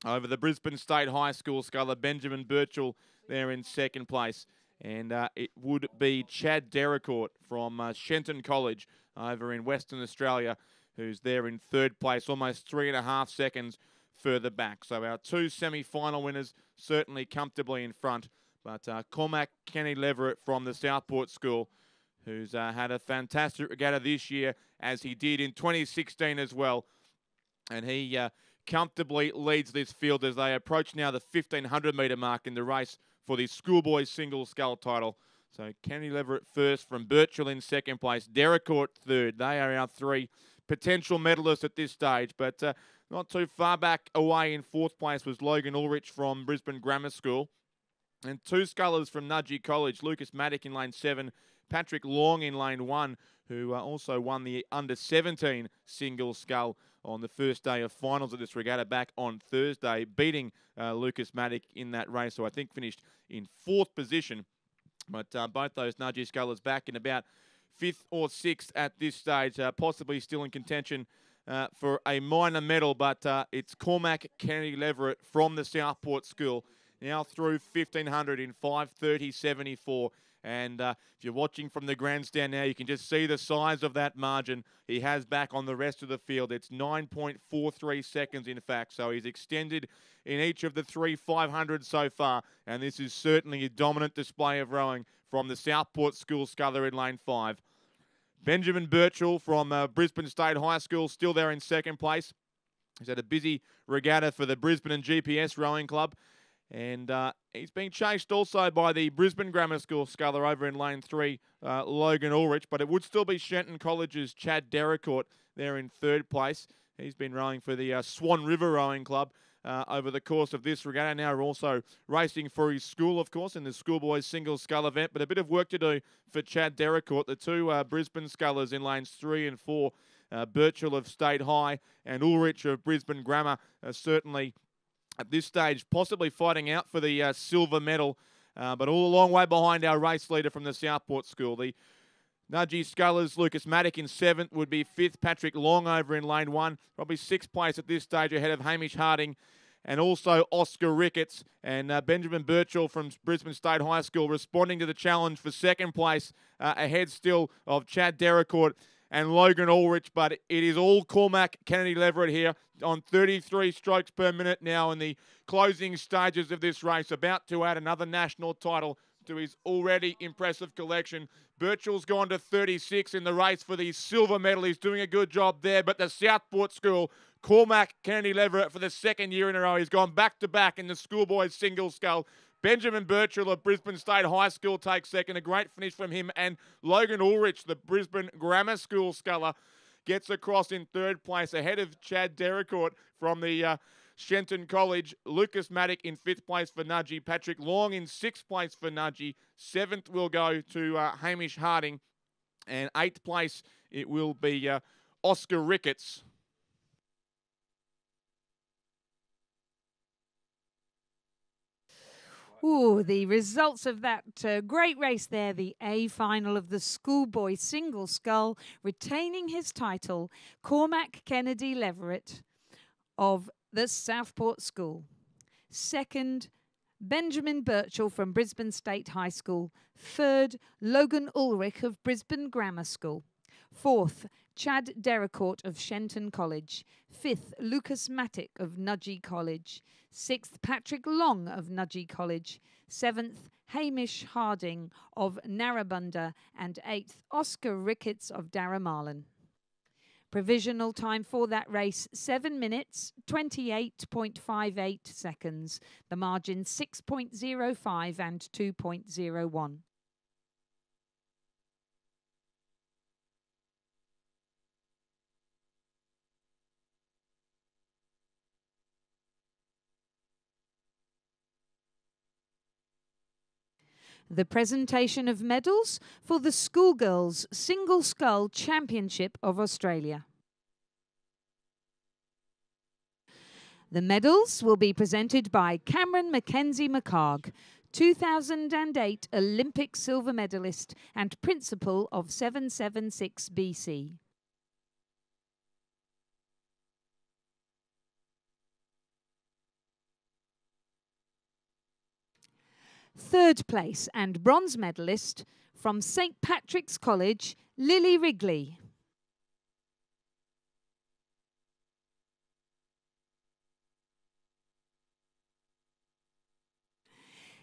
Speaker 1: over the Brisbane State High School sculler Benjamin Birchall there in second place. And it would be Chad Dericourt from Shenton College over in Western Australia, who's there in third place, almost 3.5 seconds further back. So our two semi-final winners certainly comfortably in front. But Cormac Kenny Leverett from the Southport School, who's had a fantastic regatta this year, as he did in 2016 as well. And he comfortably leads this field as they approach now the 1,500 metre mark in the race for the schoolboys single scull title. So Kenny Leverett first from Birchall in second place, Dericourt third. They are our three potential medalists at this stage, but not too far back away in fourth place was Logan Ulrich from Brisbane Grammar School. And two scullers from Nudgee College, Lucas Maddock in lane 7, Patrick Long in lane 1, who also won the under-17 single scull on the first day of finals of this regatta back on Thursday, beating Lucas Maddock in that race, who I think finished in 4th position. But both those Nudgee scullers back in about 5th or 6th at this stage, possibly still in contention for a minor medal, but it's Cormac Kenny Leverett from the Southport School, now through 1,500 in 5:30.74. And if you're watching from the grandstand now, you can just see the size of that margin he has back on the rest of the field. It's 9.43 seconds, in fact. So he's extended in each of the 3 500s so far. And this is certainly a dominant display of rowing from the Southport School sculler in lane 5. Benjamin Birchall from Brisbane State High School still there in second place. He's had a busy regatta for the Brisbane and GPS Rowing Club. And he's being chased also by the Brisbane Grammar School sculler over in lane 3, Logan Ulrich. But it would still be Shenton College's Chad Dericourt there in third place. He's been rowing for the Swan River Rowing Club over the course of this regatta. Now also racing for his school, of course, in the schoolboys single scull event. But a bit of work to do for Chad Dericourt. The two Brisbane scullers in lanes 3 and 4, Birchall of State High and Ulrich of Brisbane Grammar, certainly at this stage possibly fighting out for the silver medal, but all a long way behind our race leader from the Southport School. The Nudgee scullers, Lucas Maddock in 7th, would be 5th, Patrick Long over in lane 1, probably 6th place at this stage ahead of Hamish Harding and also Oscar Ricketts. And Benjamin Birchall from Brisbane State High School responding to the challenge for second place, ahead still of Chad Dericourt and Logan Ulrich, but it is all Cormac Kennedy Leverett here on 33 strokes per minute now in the closing stages of this race, about to add another national title to his already impressive collection. Birchall's gone to 36 in the race for the silver medal. He's doing a good job there, but the Southport School, Cormac Kennedy Leverett, for the second year in a row, he's gone back-to-back in the schoolboys single scull. Benjamin Birchall of Brisbane State High School takes second. A great finish from him. And Logan Ulrich, the Brisbane Grammar School sculler, gets across in third place ahead of Chad Dericourt from the Shenton College. Lucas Maddock in 5th place for Nudgee. Patrick Long in 6th place for Nudgee. 7th will go to Hamish Harding. And 8th place, it will be Oscar Ricketts.
Speaker 2: Ooh, the results of that great race there, the A final of the schoolboy single scull, retaining his title, Cormac Kennedy Leverett of the Southport School. Second, Benjamin Birchall from Brisbane State High School. Third, Logan Ulrich of Brisbane Grammar School. Fourth, Chad Dericourt of Shenton College. 5th, Lucas Maddock of Nudgee College. 6th, Patrick Long of Nudgee College. 7th, Hamish Harding of Narrabundah. And 8th, Oscar Ricketts of Darramarlin. Provisional time for that race, 7 minutes, 28.58 seconds. The margin 6.05 and 2.01. The presentation of medals for the Schoolgirls Single Scull Championship of Australia. The medals will be presented by Cameron Mackenzie McHarg, 2008 Olympic silver medalist and principal of 776 BC. Third place and bronze medalist from St. Patrick's College, Lily Wrigley.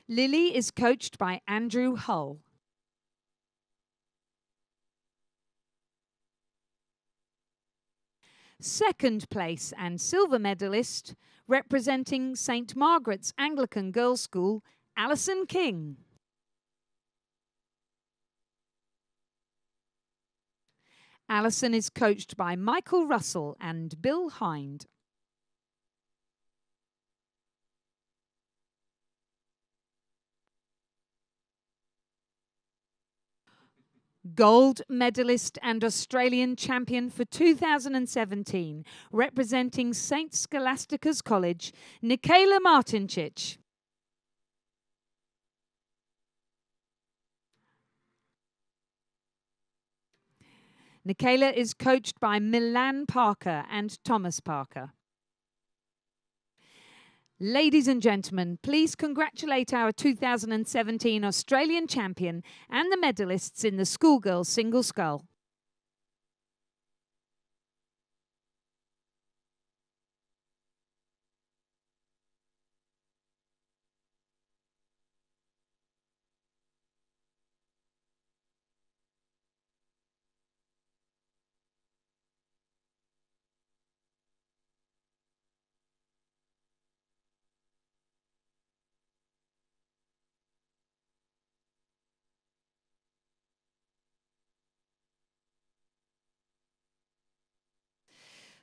Speaker 2: Lily is coached by Andrew Hull. Second place and silver medalist representing St. Margaret's Anglican Girls' School, Alison King. Alison is coached by Michael Russell and Bill Hind. Gold medalist and Australian champion for 2017, representing St. Scholastica's College, Nikayla Martincic. Nikayla is coached by Milan Parker and Thomas Parker. Ladies and gentlemen, please congratulate our 2017 Australian champion and the medalists in the schoolgirls single scull.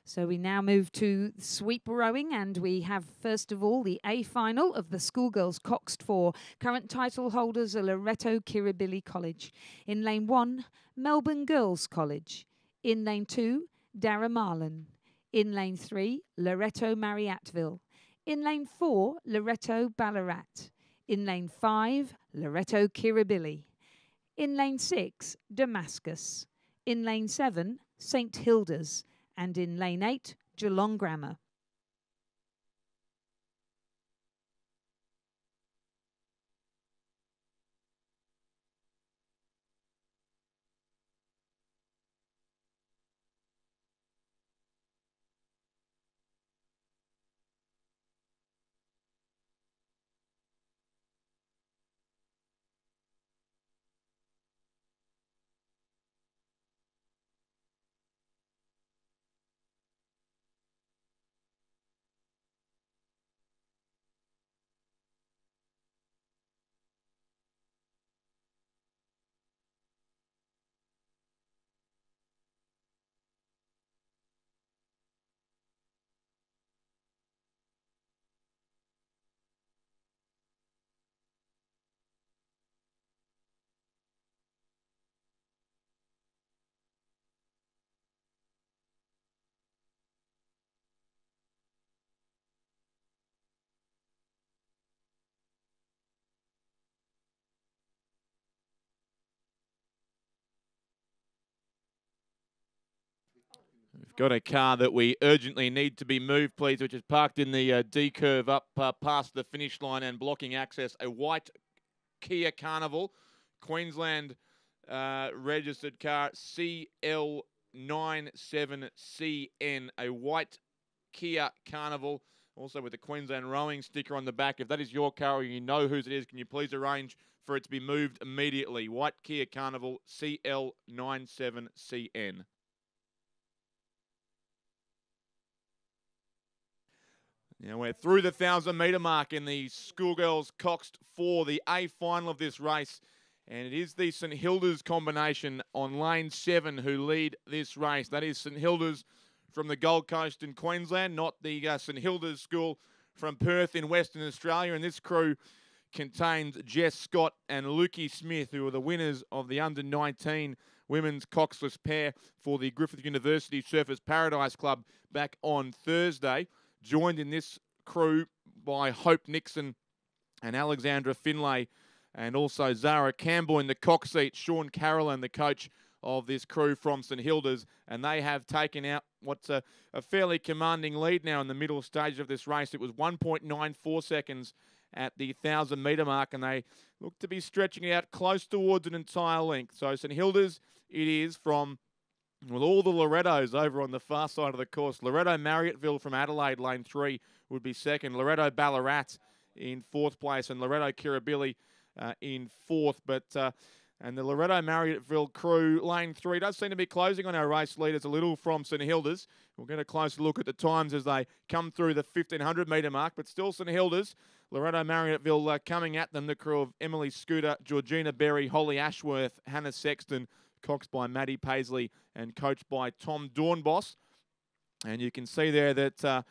Speaker 2: So we now move to sweep rowing, and we have first of all the A final of the schoolgirls Coxed 4. Current title holders are Loreto Kirribilli College. In lane 1, Melbourne Girls College. In lane 2, Darramarlin. In lane 3, Loreto Marriattville. In lane 4, Loreto Ballarat. In lane 5, Loreto Kirribilli. In lane 6, Damascus. In lane 7, St Hilda's. And in lane 8, Geelong Grammar.
Speaker 1: We've got a car that we urgently need to be moved, please, which is parked in the D curve up past the finish line and blocking access. A white Kia Carnival, Queensland registered car CL97CN, a white Kia Carnival, also with the Queensland rowing sticker on the back. If that is your car or you know whose it is, can you please arrange for it to be moved immediately? White Kia Carnival, CL97CN. Now we're through the 1,000-metre mark in the schoolgirls Coxed 4, the A final of this race. And it is the St Hilda's combination on lane 7 who lead this race. That is St Hilda's from the Gold Coast in Queensland, not the St Hilda's school from Perth in Western Australia. And this crew contains Jess Scott and Lukey Smith, who are the winners of the under-19 women's coxless pair for the Griffith University Surfers Paradise Club back on Thursday. joined in this crew by Hope Nixon and Alexandra Finlay, and also Zara Campbell in the cock seat, Sean Carolan, the coach of this crew from St Hilda's, and they have taken out what's a fairly commanding lead now in the middle stage of this race. It was 1.94 seconds at the 1,000-metre mark, and they look to be stretching it out close towards an entire length. So St Hilda's it is from, with all the Lorettos over on the far side of the course. Loretto Marriotteville from Adelaide, lane 3, would be second. Loretto Ballarat in 4th place, and Loretto Kirribilli in 4th. And the Loretto Marriotteville crew, lane 3, does seem to be closing on our race leaders a little from St Hilda's. We'll get a closer look at the times as they come through the 1,500-metre mark, but still St Hilda's. Loretto Marriotteville coming at them, the crew of Emily Scooter, Georgina Berry, Holly Ashworth, Hannah Sexton, coxed by Maddie Paisley and coached by Tom Dornbos. And you can see there that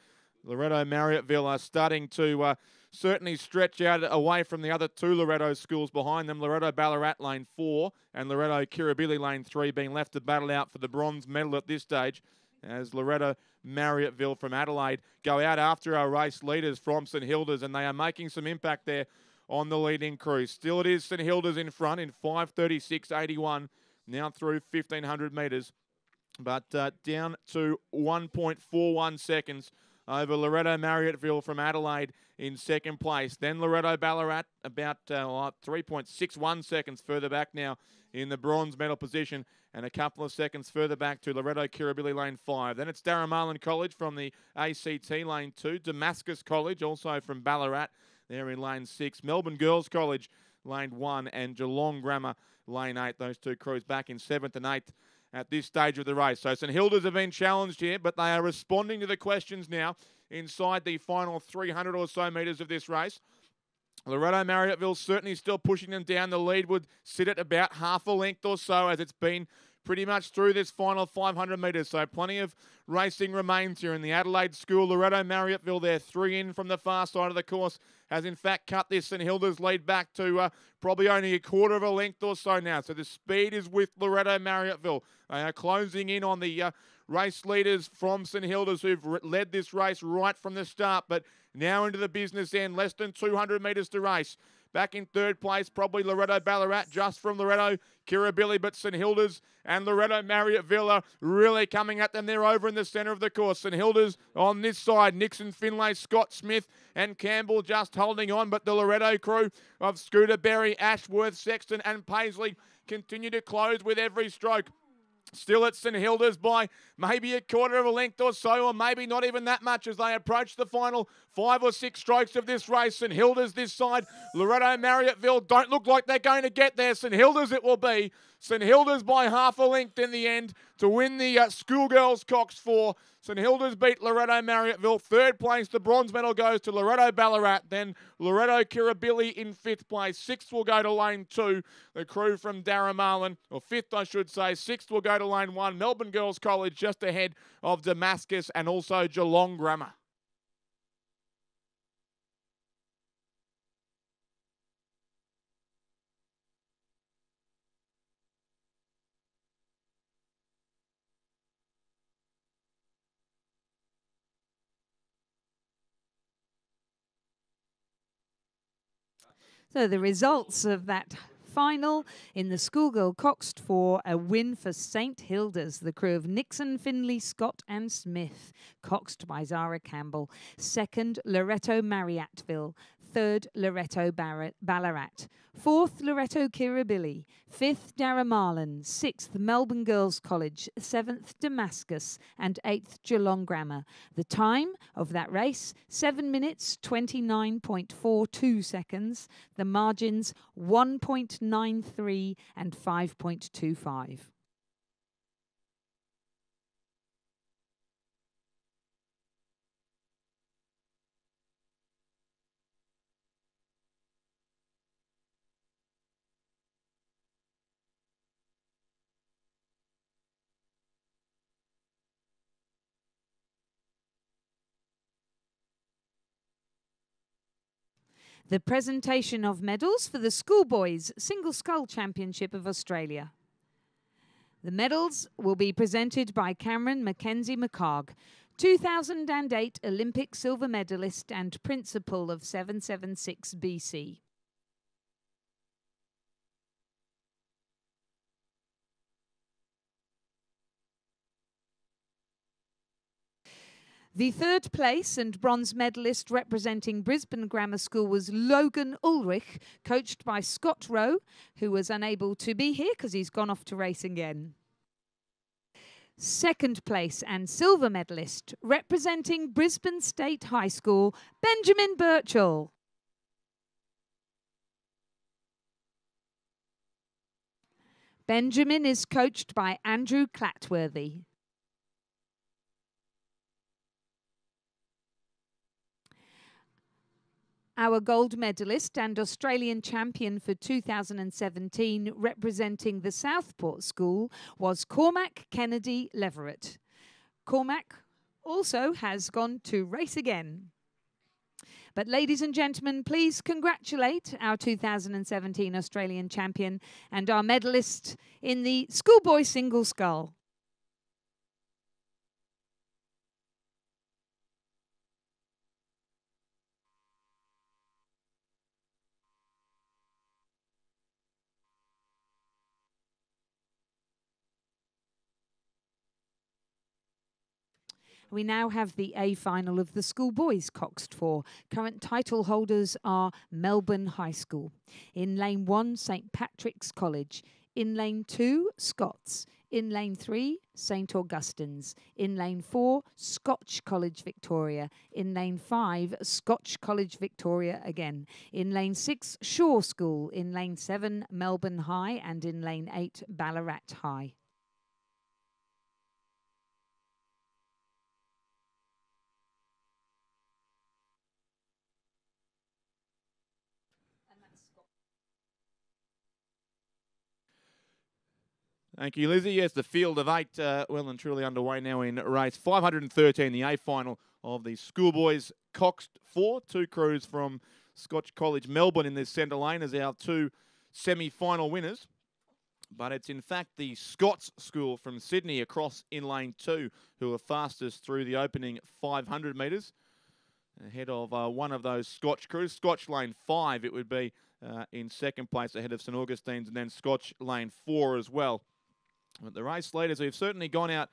Speaker 1: Loretto Marriotteville are starting to certainly stretch out away from the other 2 Loretto schools behind them. Loretto Ballarat lane 4 and Loretto Kirribilli lane 3 being left to battle out for the bronze medal at this stage, as Loretto Marriotteville from Adelaide go out after our race leaders from St Hilda's, and they are making some impact there on the leading crew. Still it is St Hilda's in front in 5:36.81 now through 1,500 metres, but down to 1.41 seconds over Loretto Marriotteville from Adelaide in 2nd place. Then Loretto Ballarat about 3.61 seconds further back now in the bronze medal position, and a couple of seconds further back to Loretto Kirribilli lane 5. Then it's Darramarlin College from the ACT lane 2. Damascus College also from Ballarat there in lane 6. Melbourne Girls College lane 1 and Geelong Grammar lane 8. Those 2 crews back in 7th and 8th at this stage of the race. So St Hilda's have been challenged here, but they are responding to the questions now inside the final 300 or so metres of this race. Loretto Marriotteville certainly still pushing them down. The lead would sit at about half a length or so, as it's been pretty much through this final 500 metres. So plenty of racing remains here in the Adelaide School. Loretto Marriotteville there, 3 in from the far side of the course, has in fact cut this St Hilda's lead back to probably only a quarter of a length or so now. So the speed is with Loretto Marriotteville. They are closing in on the race leaders from St Hilda's who've led this race right from the start, but now into the business end, less than 200 metres to race. Back in 3rd place, probably Loretto Ballarat, just from Loretto Kirribilli, but St Hilda's and Loretto Marriotteville are really coming at them. They're over in the centre of the course. St Hilda's on this side, Nixon, Finlay, Scott, Smith and Campbell just holding on, but the Loretto crew of Scooter Berry, Ashworth, Sexton and Paisley continue to close with every stroke. Still at St Hilda's by maybe a quarter of a length or so, or maybe not even that much as they approach the final 5 or 6 strokes of this race. St Hilda's this side. Loretto Marriotteville don't look like they're going to get there. St Hilda's it will be. St Hilda's by half a length in the end to win the Schoolgirls Cox 4. St Hilda's beat Loretto Marriotteville. 3rd place, the bronze medal goes to Loretto Ballarat. Then Loretto Kirribilli in 5th place. 6th will go to lane 2, the crew from Darramarlin. Or 5th, I should say. 6th will go to lane 1, Melbourne Girls College, just ahead of Damascus and also Geelong Grammar.
Speaker 2: So the results of that final in the Schoolgirl Coxed 4, a win for St Hilda's, the crew of Nixon, Finley, Scott and Smith, coxed by Zara Campbell. 2nd, Loretto Marriotteville. 3rd, Loretto Ballarat. 4th, Loretto Kirribilli. 5th, Darramarlin. 6th, Melbourne Girls College. 7th, Damascus. And 8th, Geelong Grammar. The time of that race, 7 minutes, 29.42 seconds. The margins, 1.93 and 5.25. The presentation of medals for the Schoolboys Single Scull Championship of Australia. The medals will be presented by Cameron Mackenzie McCarg. 2008 Olympic silver medalist and principal of 776 BC. The third place and bronze medalist representing Brisbane Grammar School was Logan Ulrich, coached by Scott Rowe, who was unable to be here because he's gone off to race again. Second place and silver medalist representing Brisbane State High School, Benjamin Birchall. Benjamin is coached by Andrew Clatworthy. Our gold medalist and Australian champion for 2017, representing the Southport School, was Cormac Kennedy Leverett. Cormac also has gone to race again. But ladies and gentlemen, please congratulate our 2017 Australian champion and our medalist in the schoolboy single scull. We now have the A final of the schoolboys coxed for. Current title holders are Melbourne High School. In lane 1, St Patrick's College. In lane 2, Scots. In lane 3, St Augustine's. In lane 4, Scotch College Victoria. In lane 5, Scotch College Victoria again. In lane 6, Shaw School. In lane 7, Melbourne High. And in lane 8, Ballarat High.
Speaker 1: Thank you, Lizzie. Yes, the field of 8 well and truly underway now in race 513, the A final of the schoolboys coxed for. 2 crews from Scotch College Melbourne in this centre lane as our 2 semi-final winners. But it's in fact the Scots School from Sydney across in lane 2 who are fastest through the opening 500 metres. Ahead of one of those Scotch crews. Scotch lane 5 it would be in second place ahead of St Augustine's, and then Scotch lane 4 as well. But the race leaders have certainly gone out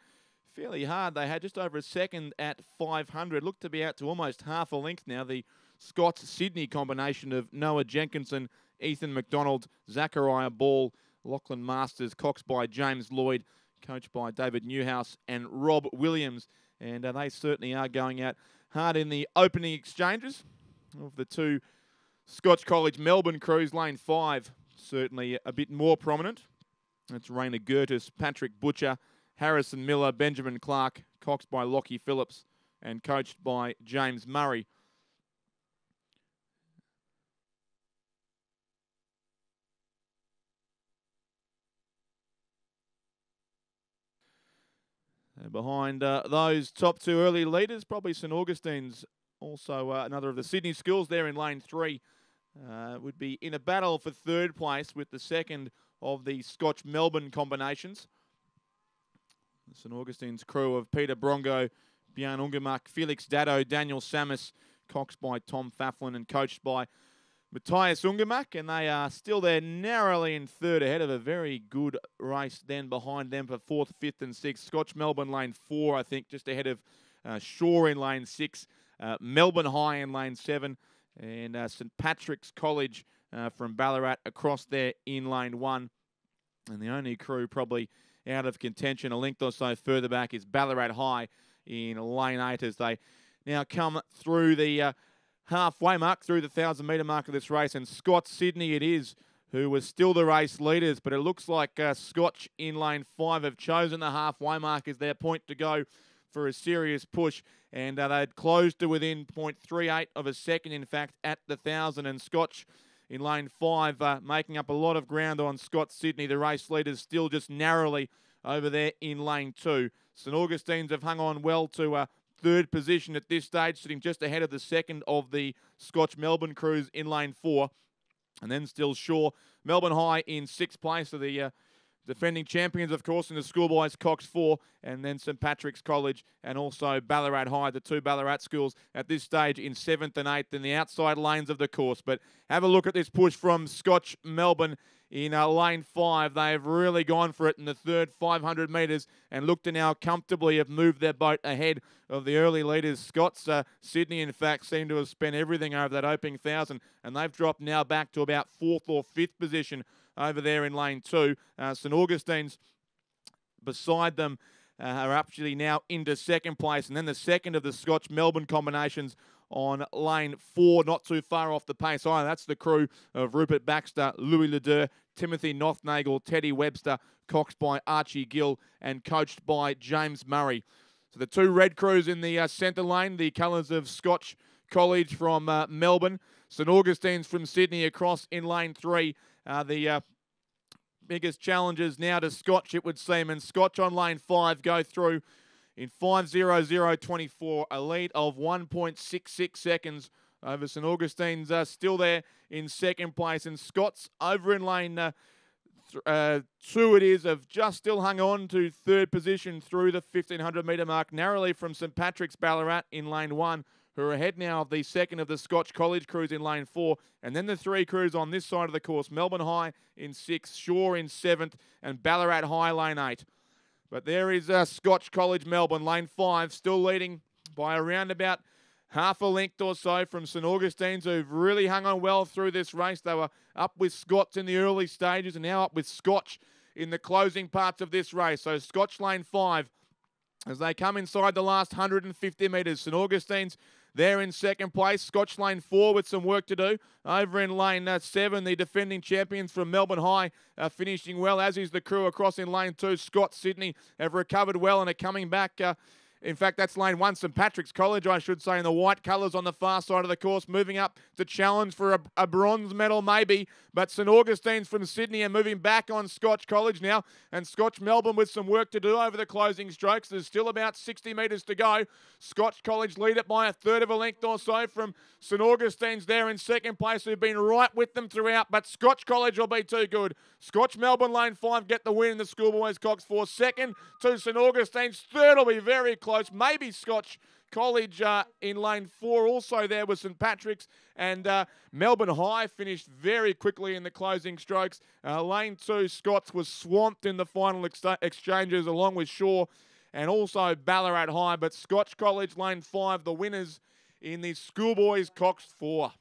Speaker 1: fairly hard. They had just over a second at 500. Looked to be out to almost half a length now. The Scots-Sydney combination of Noah Jenkinson, Ethan McDonald, Zachariah Ball, Lachlan Masters, coxed by James Lloyd, coached by David Newhouse and Rob Williams. And they certainly are going out hard in the opening exchanges of the 2 Scotch College Melbourne crews. Lane 5 certainly a bit more prominent. It's Raina Gertis, Patrick Butcher, Harrison Miller, Benjamin Clark, coxed by Lockie Phillips and coached by James Murray. And behind those top 2 early leaders, probably St Augustine's, also another of the Sydney schools there in lane 3, would be in a battle for third place with the second of the Scotch-Melbourne combinations. St Augustine's crew of Peter Brongo, Björn Ungemark, Felix Dado, Daniel Samus, coxed by Tom Faflin and coached by Matthias Ungemark, and they are still there narrowly in third ahead of a very good race then behind them for 4th, 5th and 6th. Scotch-Melbourne lane 4, I think, just ahead of Shaw in lane 6, Melbourne High in lane 7, and St Patrick's College from Ballarat across there in lane 1. And the only crew probably out of contention a length or so further back is Ballarat High in lane 8 as they now come through the halfway mark, through the 1,000-metre mark of this race. And Scott Sydney it is who was still the race leaders, but it looks like Scotch in lane 5 have chosen the halfway mark as their point to go for a serious push, and they'd closed to within 0.38 of a second, in fact, at the 1,000, and Scotch in lane 5, making up a lot of ground on Scott Sydney. The race leaders still just narrowly over there in lane 2. St Augustine's have hung on well to third position at this stage, sitting just ahead of the second of the Scotch-Melbourne crews in lane 4. And then still Shaw. Melbourne High in 6th place of the Defending champions, of course, in the schoolboys, Cox 4, and then St Patrick's College and also Ballarat High, the two Ballarat schools at this stage in 7th and 8th in the outside lanes of the course. But have a look at this push from Scotch Melbourne in lane 5. They've really gone for it in the third 500 metres and look to now comfortably have moved their boat ahead of the early leaders. Scott's Sydney, in fact, seem to have spent everything over that opening 1,000, and they've dropped now back to about 4th or 5th position over there in lane 2. St Augustine's beside them are actually now into 2nd place, and then the second of the Scotch Melbourne combinations on lane 4, not too far off the pace either. That's the crew of Rupert Baxter, Louis Leder, Timothy Nothnagel, Teddy Webster, coxed by Archie Gill and coached by James Murray. So the two red crews in the centre lane, the colours of Scotch College from Melbourne, St Augustine's from Sydney across in lane 3. The biggest challenges now to Scotch, it would seem, and Scotch on lane 5 go through in 5:00:24, a lead of 1.66 seconds over St Augustine's. Still there in 2nd place, and Scott's over in lane 2 it is, have just still hung on to 3rd position through the 1,500 metre mark, narrowly from St Patrick's Ballarat in lane 1, who are ahead now of the second of the Scotch College crews in lane 4, and then the 3 crews on this side of the course, Melbourne High in 6th, Shaw in 7th, and Ballarat High lane 8. But there is Scotch College Melbourne, lane 5, still leading by around about half a length or so from St Augustine's, who've really hung on well through this race. They were up with Scots in the early stages and now up with Scotch in the closing parts of this race. So Scotch lane 5, as they come inside the last 150 metres. St Augustine's there in 2nd place. Scotch lane 4 with some work to do. Over in lane 7, the defending champions from Melbourne High are finishing well, as is the crew across in lane 2. Scott Sydney have recovered well and are coming back. In fact, that's lane 1, St Patrick's College, I should say, in the white colours on the far side of the course, moving up to challenge for a bronze medal maybe. But St Augustine's from Sydney are moving back on Scotch College now, and Scotch Melbourne with some work to do over the closing strokes. There's still about 60 metres to go. Scotch College lead it by a third of a length or so from St Augustine's there in 2nd place, who've been right with them throughout, but Scotch College will be too good. Scotch Melbourne lane 5 get the win in the schoolboys Cox 4. 2nd to St Augustine's. 3rd will be very close. Maybe Scotch College in lane 4 also there with St Patrick's, and Melbourne High finished very quickly in the closing strokes. Lane 2 Scots was swamped in the final exchanges along with Shaw and also Ballarat High, but Scotch College lane 5 the winners in the schoolboys Cox 4.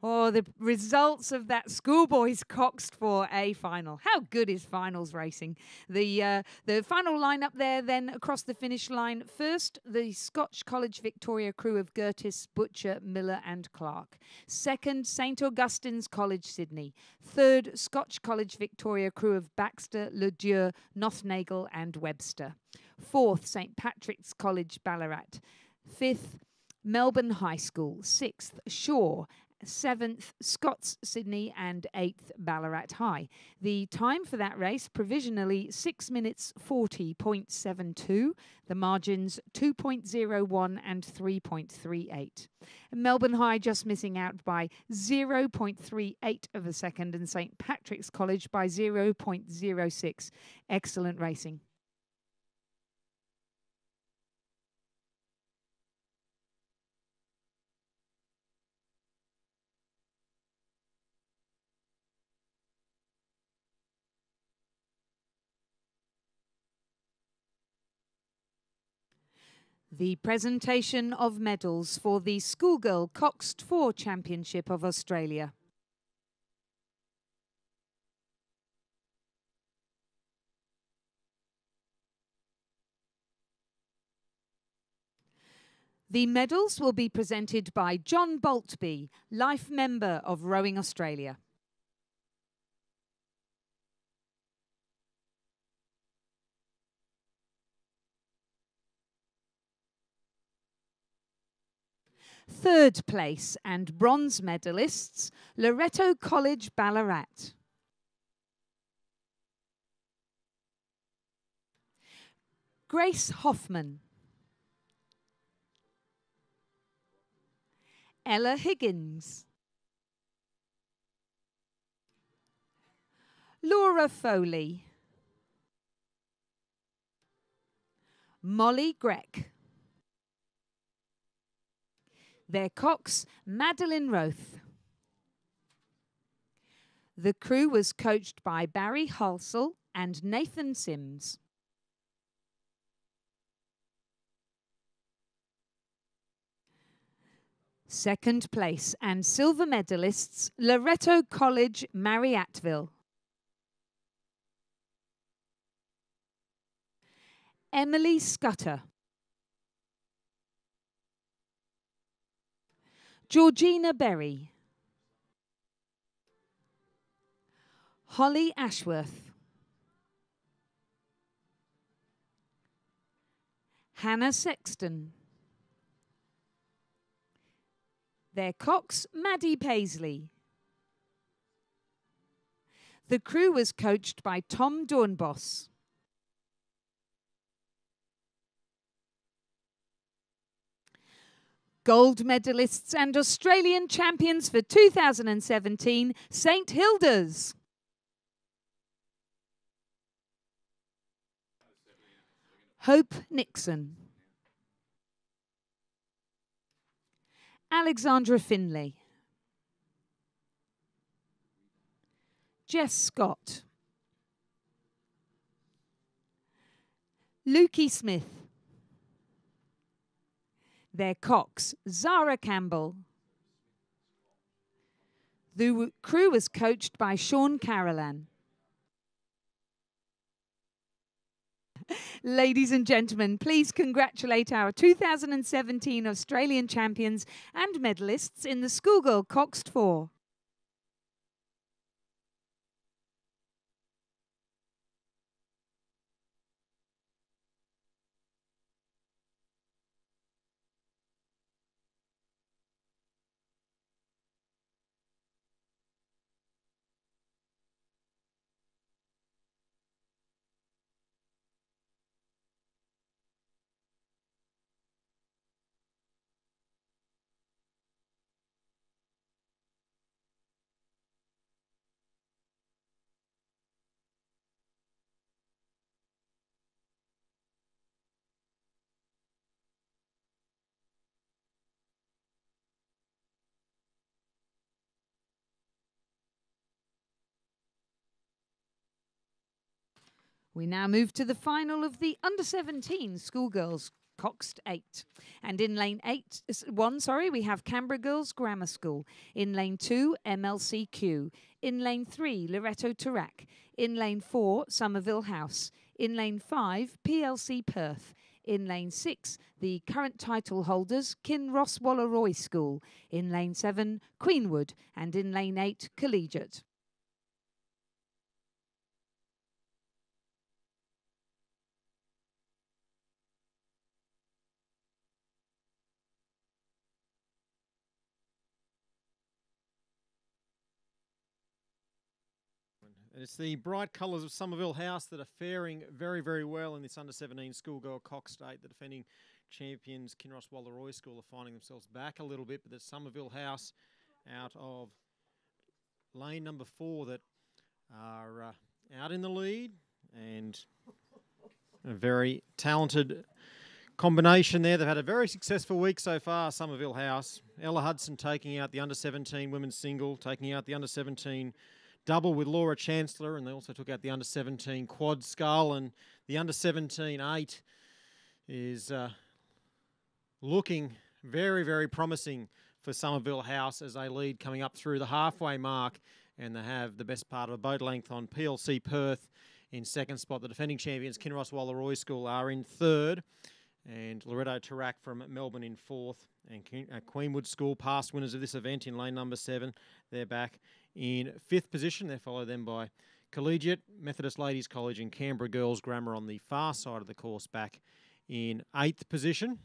Speaker 2: Oh, the results of that schoolboys Cox 4A final. How good is finals racing? The final lineup there then across the finish line. First, the Scotch College Victoria crew of Gertis, Butcher, Miller and Clark. Second, St Augustine's College Sydney. Third, Scotch College Victoria crew of Baxter, Ledieu, Nothnagel and Webster. Fourth, St Patrick's College Ballarat. Fifth, Melbourne High School. Sixth, Shaw. 7th, Scots Sydney, and 8th, Ballarat High. The time for that race, provisionally 6 minutes 40.72. The margins 2.01 and 3.38. Melbourne High just missing out by 0.38 of a second, and St Patrick's College by 0.06. Excellent racing. The presentation of medals for the Schoolgirl Cox 4 Championship of Australia. The medals will be presented by John Boltby, Life Member of Rowing Australia. Third place and bronze medalists, Loreto College Ballarat. Grace Hoffman. Ella Higgins, Laura Foley, Molly Greck. Their cocks, Madeline Roth. The crew was coached by Barry Halsell and Nathan Sims. Second place and silver medalists, Loretto College, Marriattville. Emily Scudder. Georgina Berry. Holly Ashworth. Hannah Sexton. Their cocks, Maddie Paisley. The crew was coached by Tom Dornbos. Gold medalists and Australian champions for 2017, St Hilda's. Hope Nixon. Alexandra Finlay. Jess Scott. Lukey Smith. Their cocks, Zara Campbell. The crew was coached by Sean Carolan. Ladies and gentlemen, please congratulate our 2017 Australian champions and medalists in the Schoolgirl Coxed 4. We now move to the final of the under-17 schoolgirls Coxed 8. And in lane 1, we have Canberra Girls Grammar School. In lane 2, MLCQ. In lane 3, Loretto Tarak. In lane 4, Somerville House. In lane 5, PLC Perth. In lane 6, the current title holders, Kinross Wallaroy School. In lane 7, Queenwood. And in lane 8, Collegiate.
Speaker 3: And it's the bright colours of Somerville House that are faring very, very well in this under-17 schoolgirl Cox State. The defending champions, Kinross Wallaroy School, are finding themselves back a little bit, but there's Somerville House out of lane number 4 that are out in the lead, and a very talented combination there. They've had a very successful week so far, Somerville House. Ella Hudson taking out the under-17 women's single, taking out the under-17 double with Laura Chancellor, and they also took out the under-17 quad scull, and the under-17 8 is looking very, very promising for Somerville House as they lead coming up through the halfway mark, and they have the best part of a boat length on PLC Perth in second spot. The defending champions, Kinross Wallaroy School, are in third, and Loretto Tarak from Melbourne in fourth, and Queenwood School, past winners of this event in lane number 7, they're back in fifth position. They're followed then by Collegiate, Methodist Ladies College and Canberra Girls Grammar on the far side of the course, back in 8th position.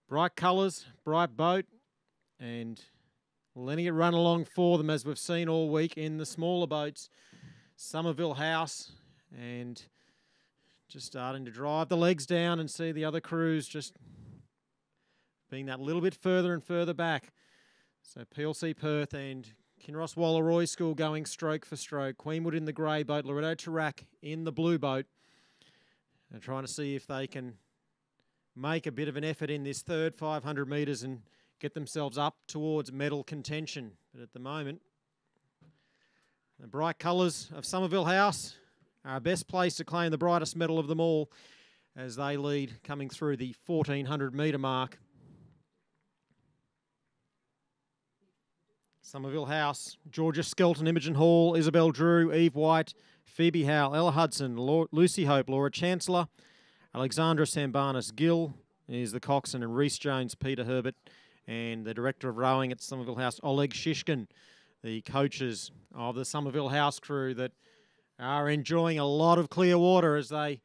Speaker 3: Bright colours, bright boat, and letting it run along for them as we've seen all week in the smaller boats. Somerville House, and just starting to drive the legs down and see the other crews just being that little bit further and further back. So PLC Perth and Kinross Wallaroy School going stroke for stroke. Queenwood in the grey boat, Loretto Tarak in the blue boat. They're trying to see if they can make a bit of an effort in this third 500 metres and get themselves up towards medal contention. But at the moment, the bright colours of Somerville House are best placed to claim the brightest medal of them all as they lead coming through the 1400 metre mark. Somerville House, Georgia Skelton, Imogen Hall, Isabel Drew, Eve White, Phoebe Howe, Ella Hudson, Lucy Hope, Laura Chancellor, Alexandra Sambanis Gill is the coxswain, and Reese Jones, Peter Herbert, and the director of rowing at Somerville House, Oleg Shishkin, the coaches of the Somerville House crew that are enjoying a lot of clear water as they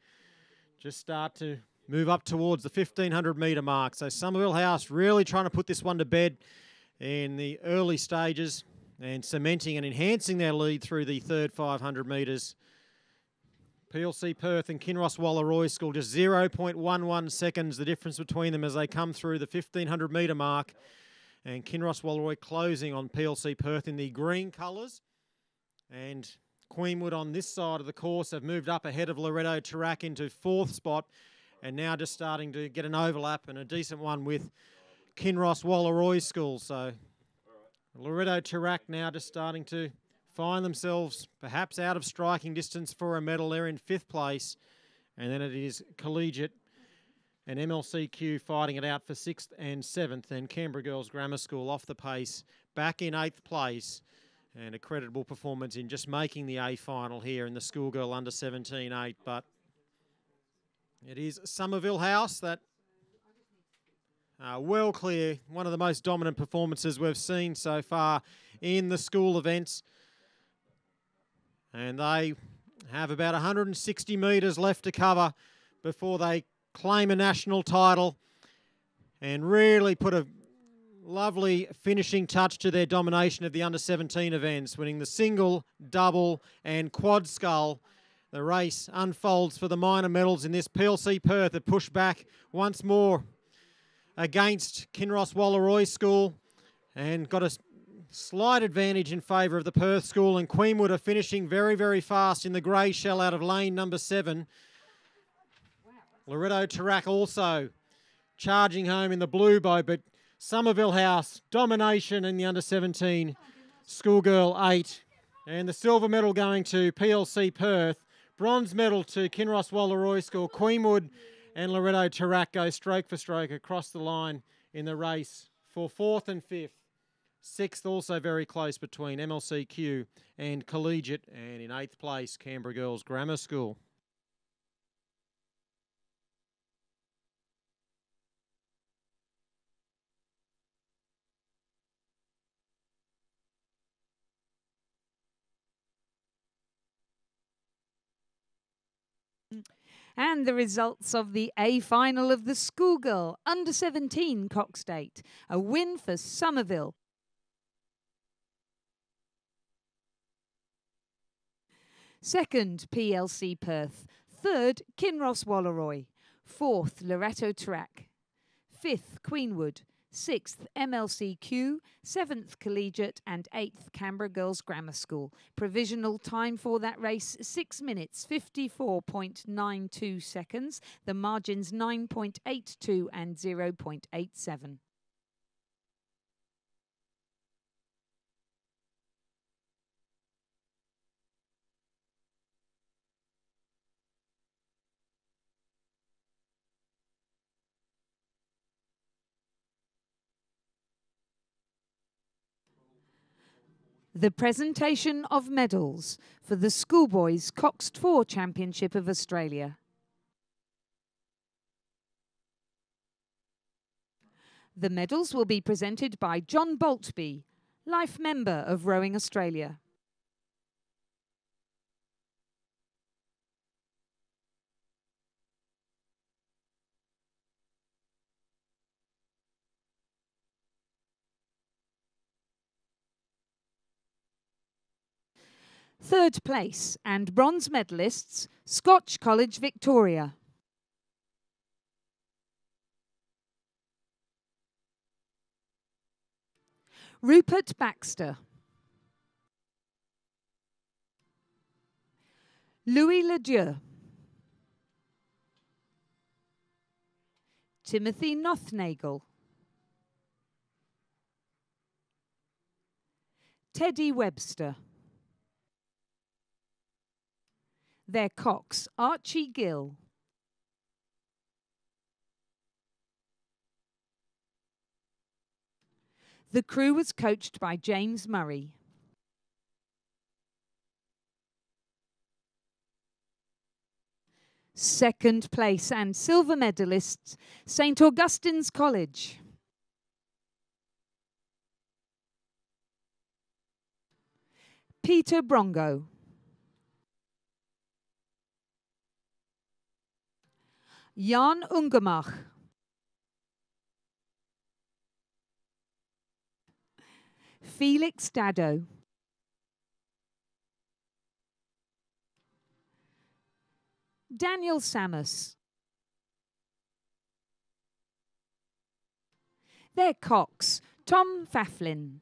Speaker 3: just start to move up towards the 1500 metre mark. So Somerville House really trying to put this one to bed in the early stages and cementing and enhancing their lead through the third 500 metres. PLC Perth and Kinross Wallaroy School just 0.11 seconds the difference between them as they come through the 1500 metre mark. And Kinross Wallaroy closing on PLC Perth in the green colours. And Queenwood on this side of the course have moved up ahead of Loretto Tarak into fourth spot, and now just starting to get an overlap and a decent one with Kinross Wallaroy School. So Loretto Tarak now just starting to find themselves perhaps out of striking distance for a medal. They're in fifth place, and then it is Collegiate and MLCQ fighting it out for sixth and seventh, and Canberra Girls Grammar School off the pace back in eighth place, and a creditable performance in just making the A final here in the schoolgirl under 17-8. But it is Somerville House that well clear, one of the most dominant performances we've seen so far in the school events. And they have about 160 metres left to cover before they claim a national title and really put a lovely finishing touch to their domination of the under-17 events, winning the single, double and quad scull. The race unfolds for the minor medals in this. PLC Perth have pushed back once more against Kinross Wallaroy School and got a slight advantage in favour of the Perth School, and Queenwood are finishing very, very fast in the grey shell out of lane number 7. Loretto Tarak also charging home in the blue boat, but Somerville House domination in the under-17 schoolgirl 8, and the silver medal going to PLC Perth, bronze medal to Kinross Wallaroy School. Queenwood and Loretto Tarak go stroke for stroke across the line in the race for 4th and 5th. 6th also very close between MLCQ and Collegiate, and in 8th place Canberra Girls Grammar School.
Speaker 2: And the results of the A final of the schoolgirl under-17 Cox State. A win for Somerville. Second, PLC Perth. Third, Kinross Wallaroy. Fourth, Loretto Tarak. Fifth, Queenwood. 6th, MLCQ, 7th, Collegiate, and 8th, Canberra Girls Grammar School. Provisional time for that race, 6 minutes, 54.92 seconds. The margins 9.82 and 0.87. The presentation of medals for the Schoolboys Coxed 4 Championship of Australia. The medals will be presented by John Boltby, Life Member of Rowing Australia. Third place and bronze medalists, Scotch College Victoria. Rupert Baxter. Louis Ledieu. Timothy Nothnagel. Teddy Webster. Their cocks, Archie Gill. The crew was coached by James Murray. Second place and silver medalists, St. Augustine's College. Peter Brongo. Jan Ungemach. Felix Dado. Daniel Samus. Their cocks, Tom Faflin.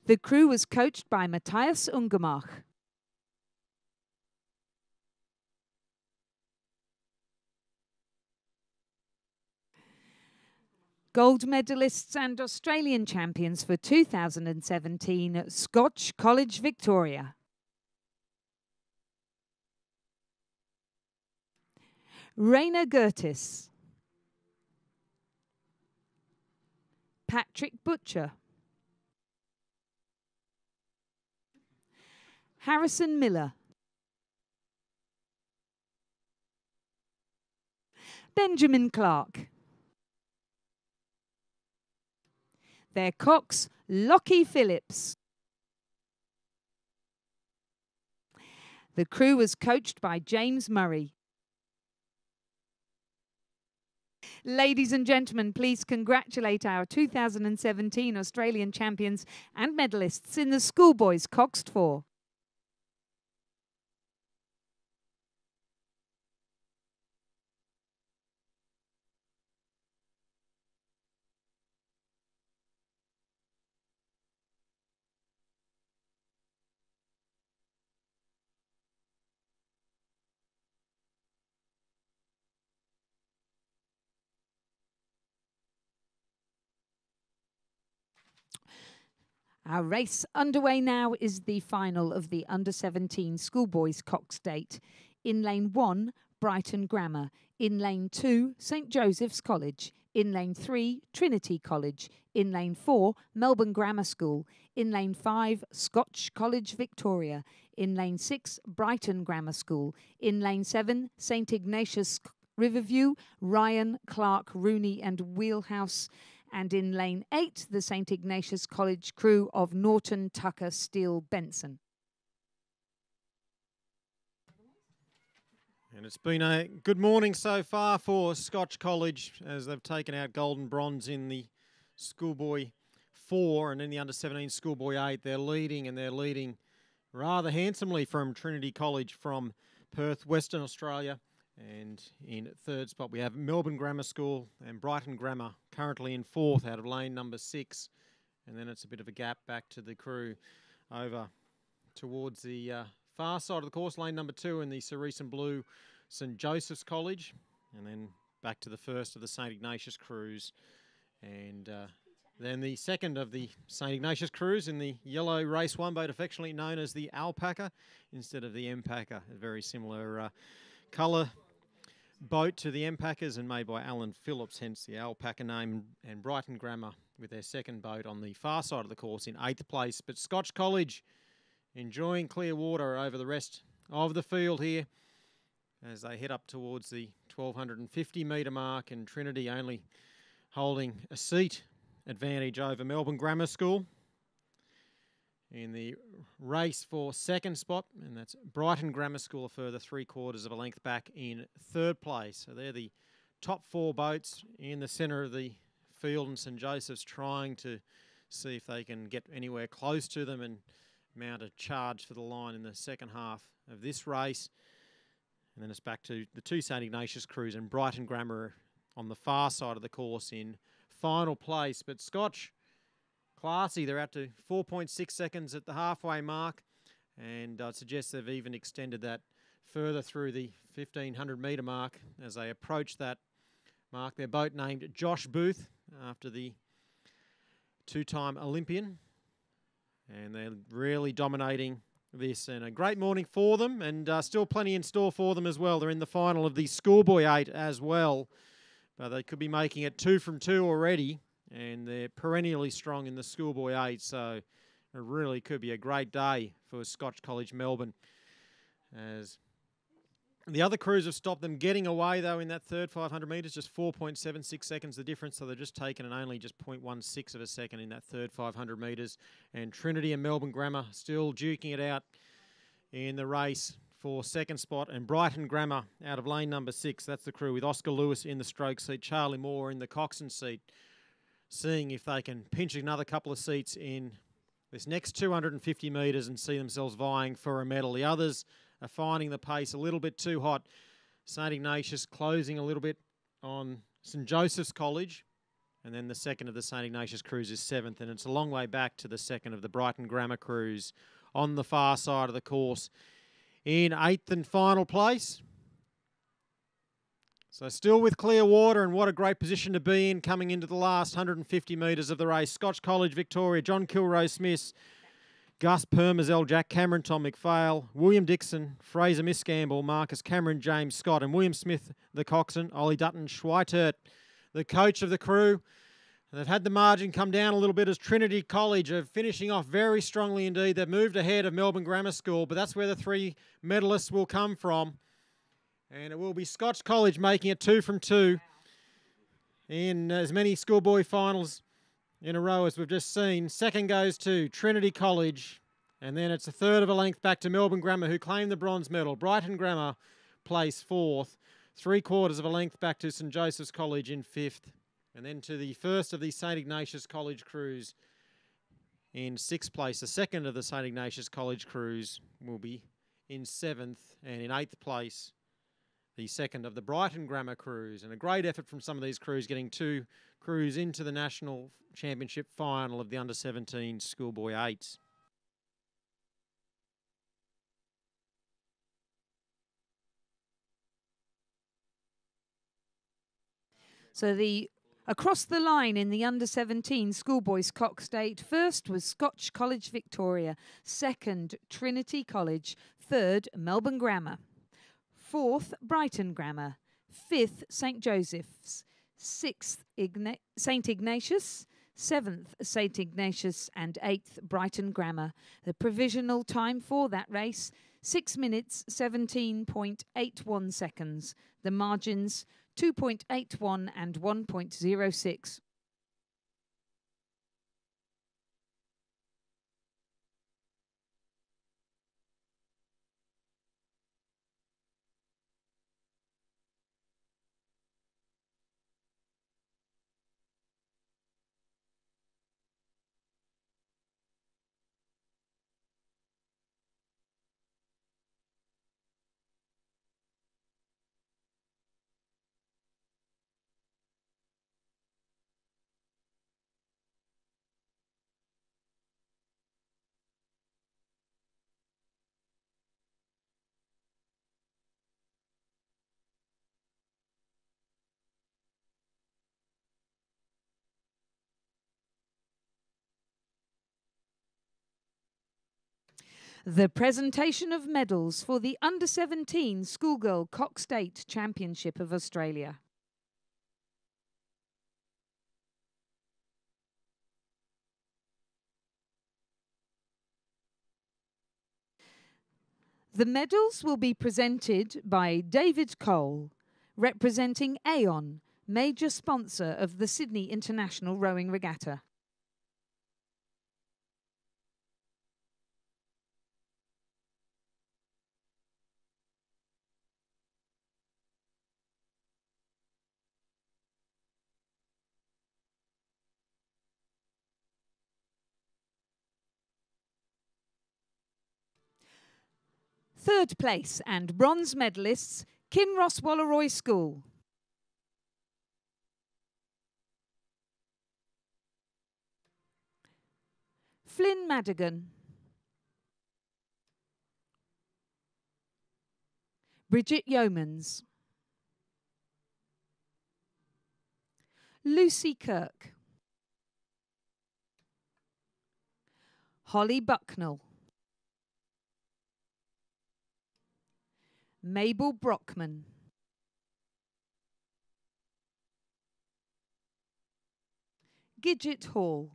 Speaker 2: The crew was coached by Matthias Ungemach. Gold medalists and Australian champions for 2017, Scotch College Victoria. Raina Gertis. Patrick Butcher. Harrison Miller. Benjamin Clark. Their cocks, Lockie Phillips. The crew was coached by James Murray. Ladies and gentlemen, please congratulate our 2017 Australian champions and medalists in the schoolboys Coxed 4. Our race underway now is the final of the Under-17 Schoolboys Cox State. In lane 1, Brighton Grammar. In lane 2, St Joseph's College. In lane 3, Trinity College. In lane 4, Melbourne Grammar School. In lane 5, Scotch College Victoria. In lane 6, Brighton Grammar School. In lane 7, St Ignatius Riverview, Ryan, Clark, Rooney and Wheelhouse. And in lane 8, the St Ignatius College crew of Norton, Tucker, Steele, Benson.
Speaker 3: And it's been a good morning so far for Scotch College as they've taken out gold and bronze in the Schoolboy 4 and in the Under-17 Schoolboy 8. They're leading rather handsomely from Trinity College from Perth, Western Australia. And in third spot, we have Melbourne Grammar School and Brighton Grammar, currently in fourth out of lane number 6. And then it's a bit of a gap back to the crew over towards the far side of the course, lane number 2 in the Cerise and Blue St Joseph's College. And then back to the first of the St Ignatius crews. And then the second of the St Ignatius crews in the yellow race 1 boat, affectionately known as the Alpaca instead of the Empaca, a very similar colour boat to the Empackers and made by Alan Phillips, hence the Alpaca name. And Brighton Grammar with their second boat on the far side of the course in 8th place. But Scotch College enjoying clear water over the rest of the field here as they head up towards the 1250 metre mark, and Trinity only holding a seat advantage over Melbourne Grammar School in the race for second spot, and that's Brighton Grammar School a further 3/4 of a length back in third place. So they're the top 4 boats in the centre of the field, and St Joseph's trying to see if they can get anywhere close to them and mount a charge for the line in the second half of this race. And then it's back to the 2 St Ignatius crews and Brighton Grammar on the far side of the course in final place. But Scotch, classy. They're out to 4.6 seconds at the halfway mark. And I'd suggest they've even extended that further through the 1,500 metre mark as they approach that mark. Their boat named Josh Booth after the two-time Olympian. And they're really dominating this. And a great morning for them, and still plenty in store for them as well. They're in the final of the Schoolboy 8 as well. But they could be making it 2 from 2 already. And they're perennially strong in the Schoolboy 8. So it really could be a great day for Scotch College Melbourne. As the other crews have stopped them getting away, though, in that third 500 metres, just 4.76 seconds the difference. So they've just taken an only just 0.16 of a second in that third 500 metres. And Trinity and Melbourne Grammar still duking it out in the race for second spot. And Brighton Grammar out of lane number 6. That's the crew with Oscar Lewis in the stroke seat, Charlie Moore in the coxswain seat, seeing if they can pinch another couple of seats in this next 250 metres and see themselves vying for a medal. The others are finding the pace a little bit too hot. St Ignatius closing a little bit on St Joseph's College. And then the second of the St Ignatius Cruise is 7th. And it's a long way back to the second of the Brighton Grammar Cruise on the far side of the course in 8th and final place. So still with clear water, and what a great position to be in coming into the last 150 metres of the race. Scotch College Victoria, John Kilroe Smith, Gus Permazel, Jack Cameron, Tom McPhail, William Dixon, Fraser Misgamble, Marcus Cameron, James Scott, and William Smith, the coxswain, Ollie Dutton, Schweitert, the coach of the crew. They've had the margin come down a little bit as Trinity College are finishing off very strongly indeed. They've moved ahead of Melbourne Grammar School, but that's where the 3 medalists will come from. And it will be Scotch College making it 2 from 2 in as many schoolboy finals in a row as we've just seen. Second goes to Trinity College, and then it's a third of a length back to Melbourne Grammar, who claimed the bronze medal. Brighton Grammar place 4th, 3/4 of a length back to St Joseph's College in 5th, and then to the first of the St Ignatius College crews in 6th place. The second of the St Ignatius College crews will be in 7th, and in 8th place the second of the Brighton Grammar crews. And a great effort from some of these crews, getting 2 crews into the National Championship final of the Under-17 Schoolboy 8s.
Speaker 2: So across the line in the Under-17 Schoolboys Coxed 8, first was Scotch College Victoria, second Trinity College, third Melbourne Grammar, 4th Brighton Grammar, 5th St Joseph's, 6th St Ignatius, 7th St Ignatius, and 8th Brighton Grammar. The provisional time for that race, 6 minutes 17.81 seconds. The margins 2.81 and 1.06. The presentation of medals for the Under-17 Schoolgirl Coxed 8 Championship of Australia. The medals will be presented by David Cole, representing Aon, major sponsor of the Sydney International Rowing Regatta. Third place and bronze medalists, Kinross Walleroy School. Flynn Madigan, Bridget Yeomans, Lucy Kirk, Holly Bucknell, Mabel Brockman, Gidget Hall,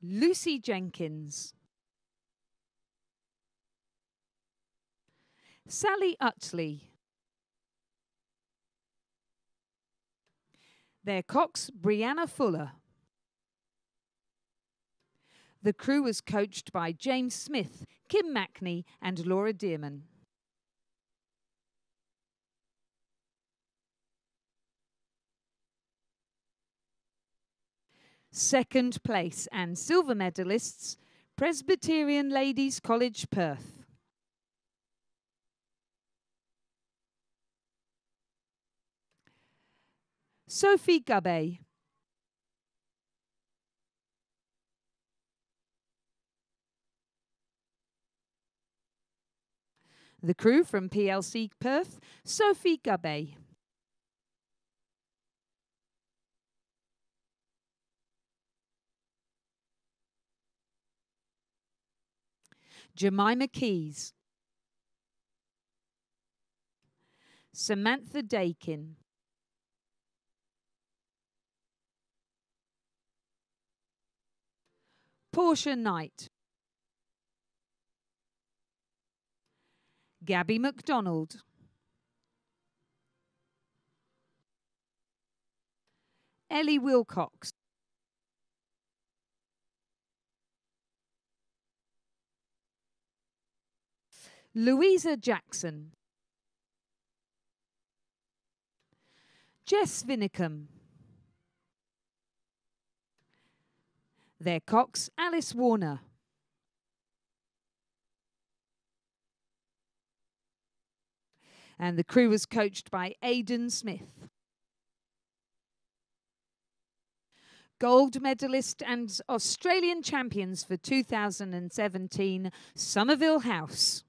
Speaker 2: Lucy Jenkins, Sally Utley, their cox Brianna Fuller. The crew was coached by James Smith, Kim Mackney and Laura Dearman. Second place and silver medalists, Presbyterian Ladies College, Perth. Sophie Gubbe, the crew from PLC Perth, Sophie Gubbe, Jemima Keys, Samantha Dakin, Portia Knight, Gabby MacDonald, Ellie Wilcox, Louisa Jackson, Jess Vinicum, their cox Alice Warner, and the crew was coached by Aidan Smith. Gold medalist and Australian champions for 2017, Somerville House.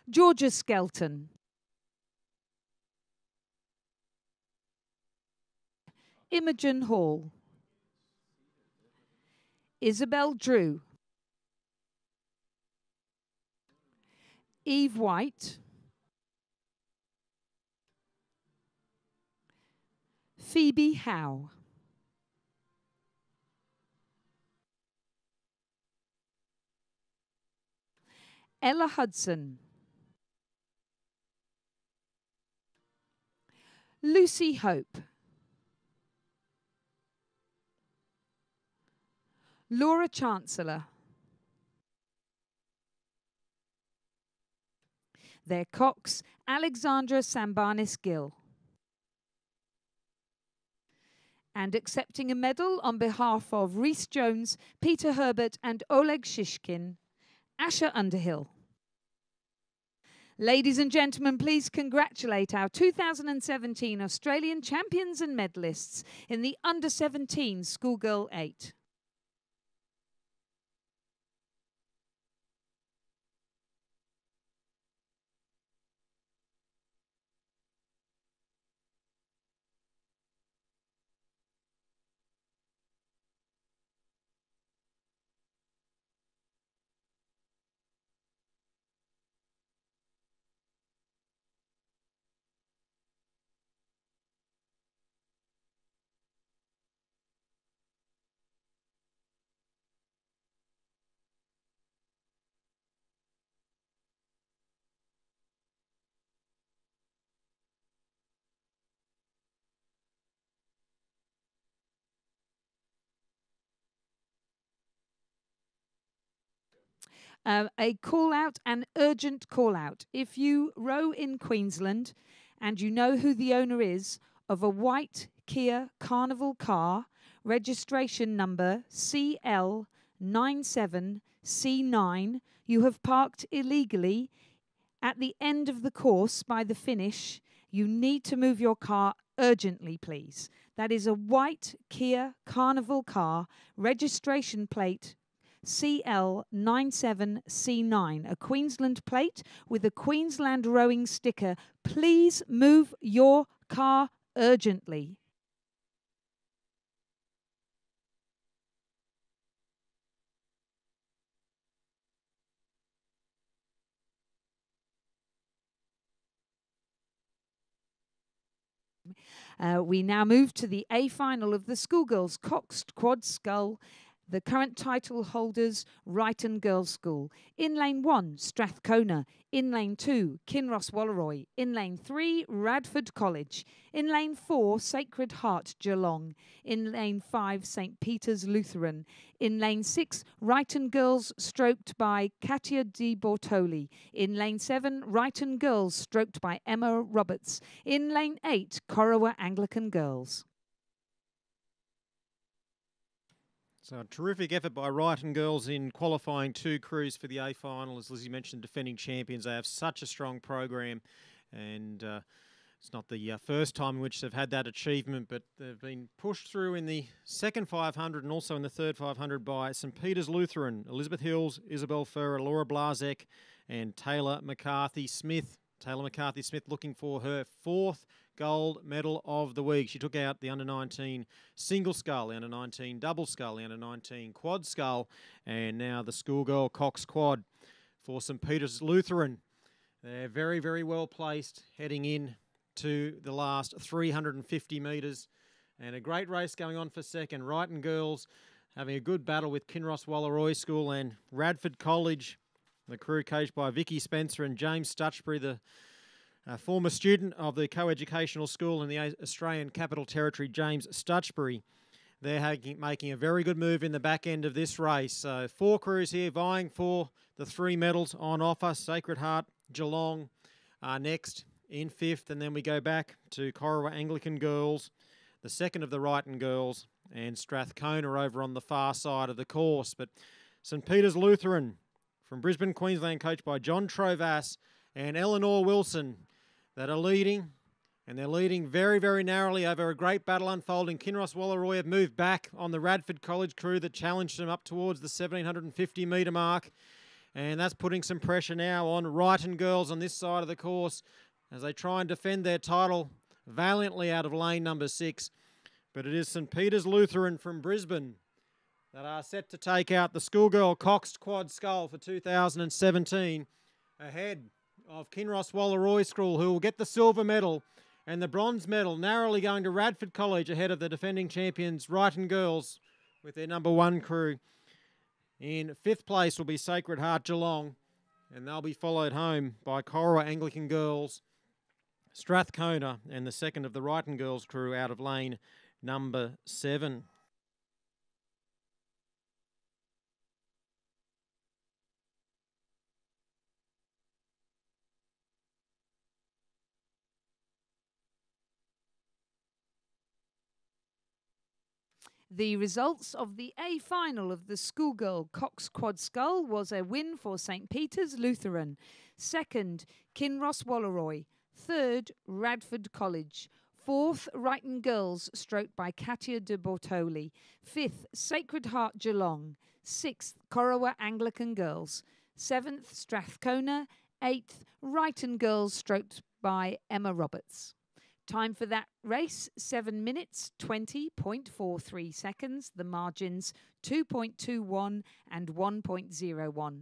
Speaker 2: Georgia Skelton, Imogen Hall, Isabel Drew, Eve White, Phoebe Howe, Ella Hudson, Lucy Hope, Laura Chancellor, their cox Alexandra Sambanis Gill, and accepting a medal on behalf of Rhys Jones, Peter Herbert and Oleg Shishkin, Asher Underhill. Ladies and gentlemen, please congratulate our 2017 Australian champions and medalists in the Under-17 Schoolgirl 8. A call out, an urgent call out. If you row in Queensland and you know who the owner is of a white Kia Carnival car, registration number CL97C9, you have parked illegally At the end of the course, by the finish, you need to move your car urgently, please. That is a white Kia Carnival car, registration plate CL97C9, a Queensland plate with a Queensland rowing sticker. Please move your car urgently. We now move to the A final of the Schoolgirls Cox Quad Scull. The current title holders, Ryton Girls School. In lane 1, Strathcona. In lane 2, Kinross Wallaroi. In lane 3, Radford College. In lane 4, Sacred Heart Geelong. In lane 5, St Peter's Lutheran. In lane 6, Ryton Girls stroked by Katia Di Bortoli. In lane 7, Ryton Girls stroked by Emma Roberts. In lane 8, Corowa Anglican Girls.
Speaker 3: So a terrific effort by Ryton Girls in qualifying 2 crews for the A final. As Lizzie mentioned, defending champions. They have such a strong program, and it's not the first time in which they've had that achievement, but they've been pushed through in the second 500 and also in the third 500 by St Peter's Lutheran, Elizabeth Hills, Isabel Ferrer, Laura Blazek, and Taylor McCarthy-Smith. Taylor McCarthy-Smith looking for her 4th gold medal of the week. She took out the under-19 single scull, the under-19 double scull, the under-19 quad scull, and now the schoolgirl Cox quad for St Peter's Lutheran. They're very, very well placed heading in to the last 350 metres, and a great race going on for second. Ryton Girls having a good battle with Kinross Wallaroi School and Radford College, the crew coached by Vicky Spencer and James Stutchbury, the former student of the co-educational school in the Australian Capital Territory, James Stutchbury. They're making a very good move in the back end of this race. So 4 crews here vying for the 3 medals on offer. Sacred Heart, Geelong are next in 5th, and then we go back to Corowa Anglican Girls, the second of the Ryton Girls, and Strathcona over on the far side of the course. But St Peter's Lutheran from Brisbane, Queensland, coached by John Trovass and Eleanor Wilson, that are leading, and they're leading very, very narrowly over a great battle unfolding. Kinross Wallaroi have moved back on the Radford College crew that challenged them up towards the 1,750 metre mark, and that's putting some pressure now on Ryton Girls on this side of the course as they try and defend their title valiantly out of lane number 6. But it is St Peter's Lutheran from Brisbane that are set to take out the schoolgirl Cox Quad Scull for 2017 ahead of Kinross Wallaroi School, who will get the silver medal, and the bronze medal narrowly going to Radford College ahead of the defending champions Ryton Girls with their number 1 crew. In 5th place will be Sacred Heart Geelong, and they'll be followed home by Corowa Anglican Girls, Strathcona, and the second of the Ryton Girls crew out of lane number 7.
Speaker 2: The results of the A final of the schoolgirl Cox Quad Scull was a win for St Peter's Lutheran. Second, Kinross Wallaroi. Third, Radford College. 4th, Ryton Girls, stroked by Katia de Bortoli. 5th, Sacred Heart Geelong. 6th, Corowa Anglican Girls. 7th, Strathcona. 8th, Ryton Girls, stroked by Emma Roberts. Time for that race, 7 minutes, 20.43 seconds. The margins, 2.21 and 1.01.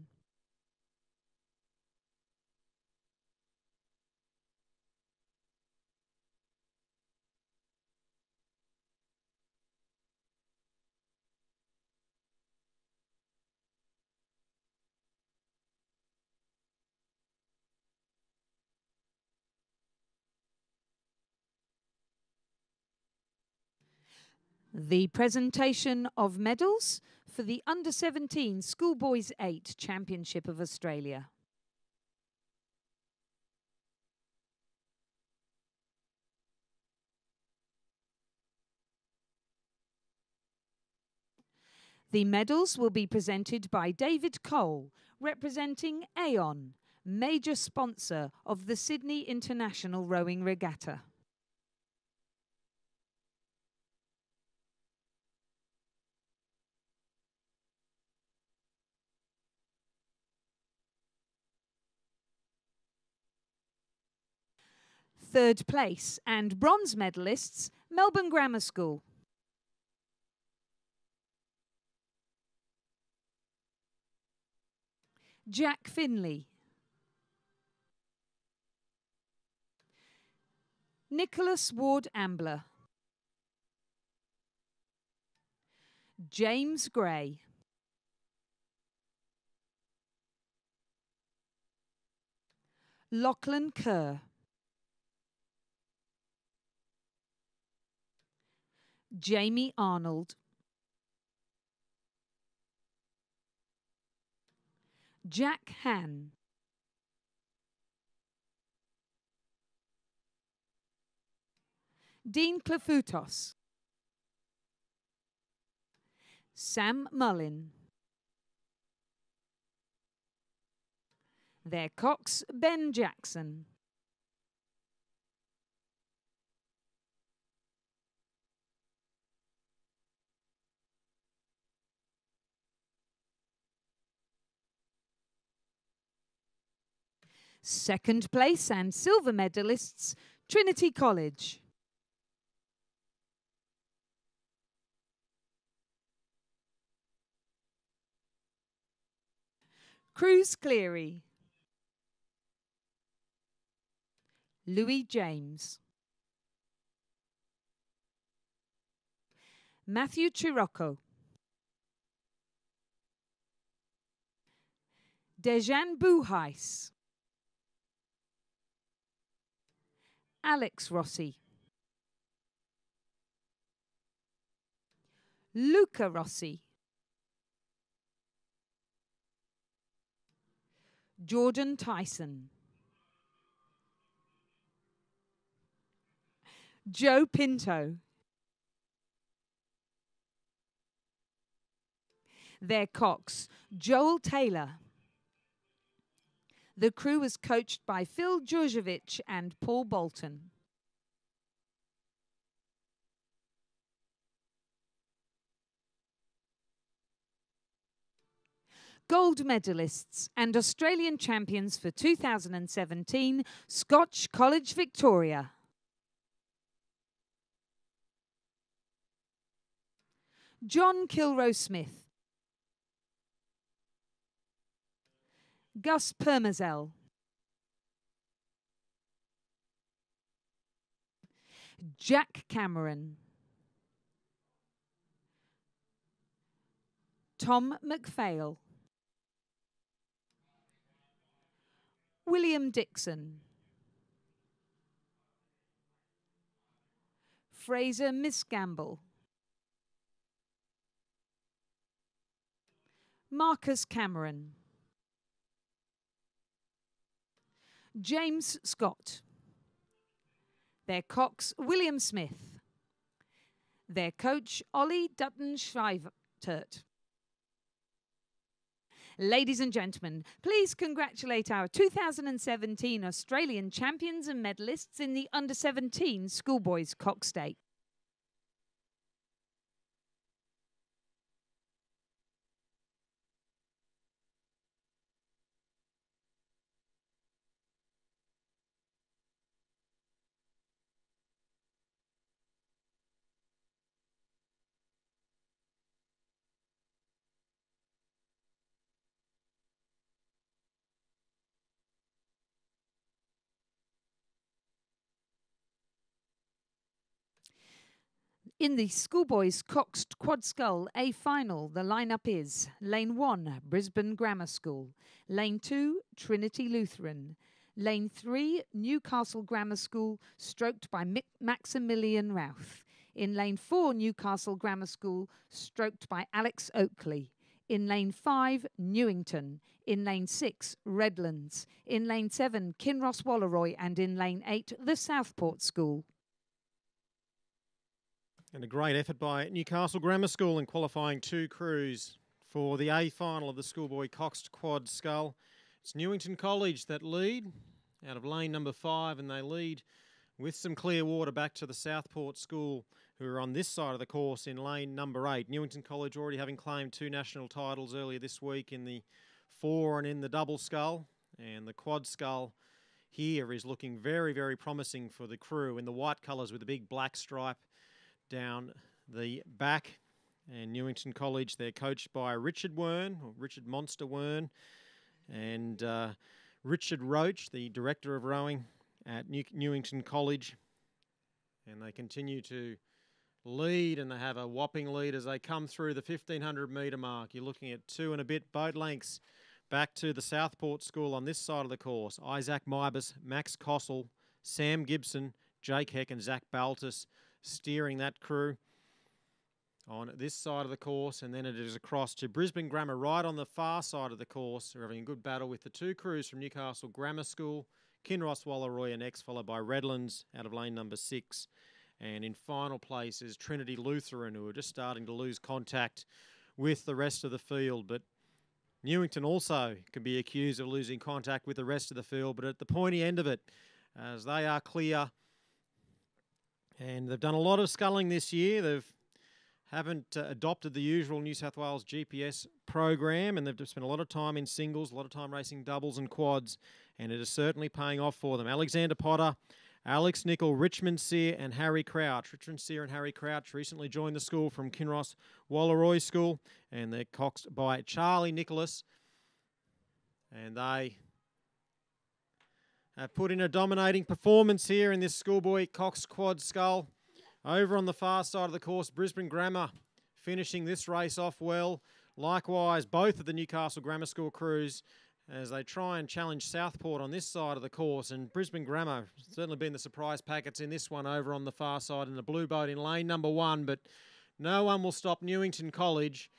Speaker 2: The presentation of medals for the Under-17 Schoolboys 8 Championship of Australia. The medals will be presented by David Cole, representing Aon, major sponsor of the Sydney International Rowing Regatta. Third place and bronze medalists, Melbourne Grammar School. Jack Finley. Nicholas Ward Ambler. James Gray. Lachlan Kerr. Jamie Arnold. Jack Han. Dean Clafoutos. Sam Mullin. Their cox, Ben Jackson. Second place and silver medalists, Trinity College. Cruz Cleary. Louis James. Matthew Chirocco. Dejan Buhais. Alex Rossi. Luca Rossi. Jordan Tyson. Joe Pinto. Their cox, Joel Taylor. The crew was coached by Phil Djurjevic and Paul Bolton. Gold medalists and Australian champions for 2017, Scotch College Victoria. John Kilroe Smith. Gus Permazel. Jack Cameron. Tom McPhail. William Dixon. Fraser Misgamble. Marcus Cameron. James Scott. Their cox, William Smith. Their coach, Ollie Dutton-Schreivert. Ladies and gentlemen, please congratulate our 2017 Australian champions and medalists in the Under-17 Schoolboys Cox Stakes. In the Schoolboys Coxed Quad Scull A final, the lineup is Lane 1, Brisbane Grammar School. Lane 2, Trinity Lutheran. Lane 3, Newcastle Grammar School, stroked by Maximilian Routh. In Lane 4, Newcastle Grammar School, stroked by Alex Oakley. In Lane 5, Newington. In Lane 6, Redlands. In Lane 7, Kinross Walleroy. And in Lane 8, the Southport School.
Speaker 3: And a great effort by Newcastle Grammar School in qualifying two crews for the A final of the Schoolboy Coxed Quad Scull. It's Newington College that lead out of lane number 5, and they lead with some clear water back to the Southport School, who are on this side of the course in lane number 8. Newington College already having claimed 2 national titles earlier this week in the 4 and in the double scull, and the quad scull here is looking very, very promising for the crew in the white colours with the big black stripe down the back. And Newington College, they're coached by Richard Monster Wern, and Richard Roach, the director of rowing at Newington College. And they continue to lead, and they have a whopping lead as they come through the 1,500 metre mark. You're looking at 2 and a bit boat lengths back to the Southport School on this side of the course. Isaac Mybus, Max Kossel, Sam Gibson, Jake Heck and Zach Baltus steering that crew on this side of the course, and then it is across to Brisbane Grammar right on the far side of the course. We're having a good battle with the 2 crews from Newcastle Grammar School. Kinross Wallaroy are next, followed by Redlands out of lane number 6. And in final place is Trinity Lutheran, who are just starting to lose contact with the rest of the field. But Newington also can be accused of losing contact with the rest of the field, but at the pointy end of it, as they are clear. And they've done a lot of sculling this year. They haven't adopted the usual New South Wales GPS program, and they've just spent a lot of time in singles, a lot of time racing doubles and quads, and it is certainly paying off for them. Alexander Potter, Alex Nicol, Richmond Sear and Harry Crouch. Richmond Sear and Harry Crouch recently joined the school from Kinross Wallaroy School, and they're coxed by Charlie Nicholas. And they have put in a dominating performance here in this schoolboy Cox quad scull. Over on the far side of the course, Brisbane Grammar finishing this race off well. Likewise, both of the Newcastle Grammar School crews as they try and challenge Southport on this side of the course. And Brisbane Grammar certainly been the surprise packets in this one over on the far side in the blue boat in lane number 1. But no one will stop Newington College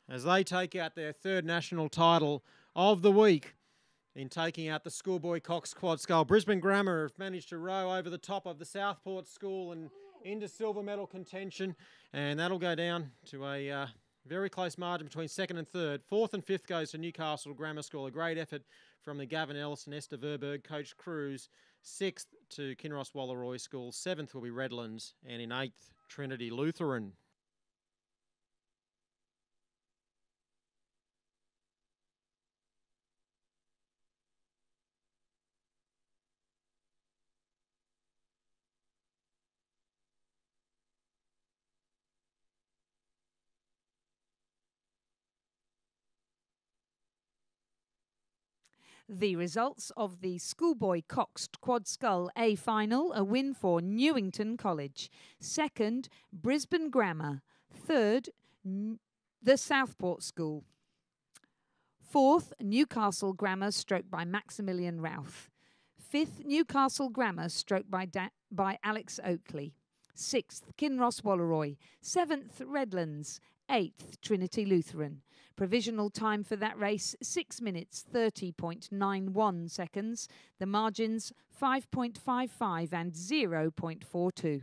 Speaker 3: as they take out their 3rd national title of the week in taking out the schoolboy Cox quad scull. Brisbane Grammar have managed to row over the top of the Southport School and into silver medal contention, and that'll go down to a very close margin between 2nd and 3rd. 4th and 5th goes to Newcastle Grammar School. A great effort from the Gavin Ellis and Esther Verberg coached crews. 6th to Kinross Wallaroy School. 7th will be Redlands, and in 8th, Trinity Lutheran.
Speaker 2: The results of the Schoolboy Coxed Quad Scull A final: a win for Newington College. 2nd, Brisbane Grammar. 3rd, the Southport School. 4th, Newcastle Grammar stroked by Maximilian Routh. 5th, Newcastle Grammar stroked by Alex Oakley. 6th, Kinross Wallaroy. 7th, Redlands. 8th, Trinity Lutheran. Provisional time for that race, 6 minutes 30.91 seconds. The margins 5.55 and 0.42.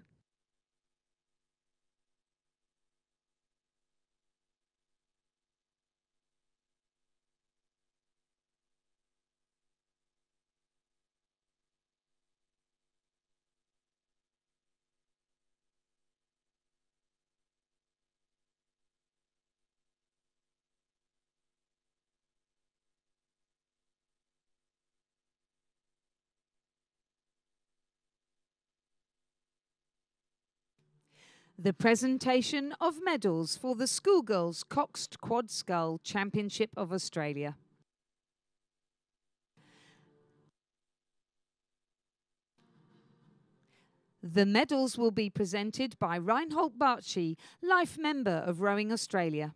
Speaker 2: The presentation of medals for the Schoolgirls Coxed Quad Scull Championship of Australia. The medals will be presented by Reinhold Bartschi, life member of Rowing Australia.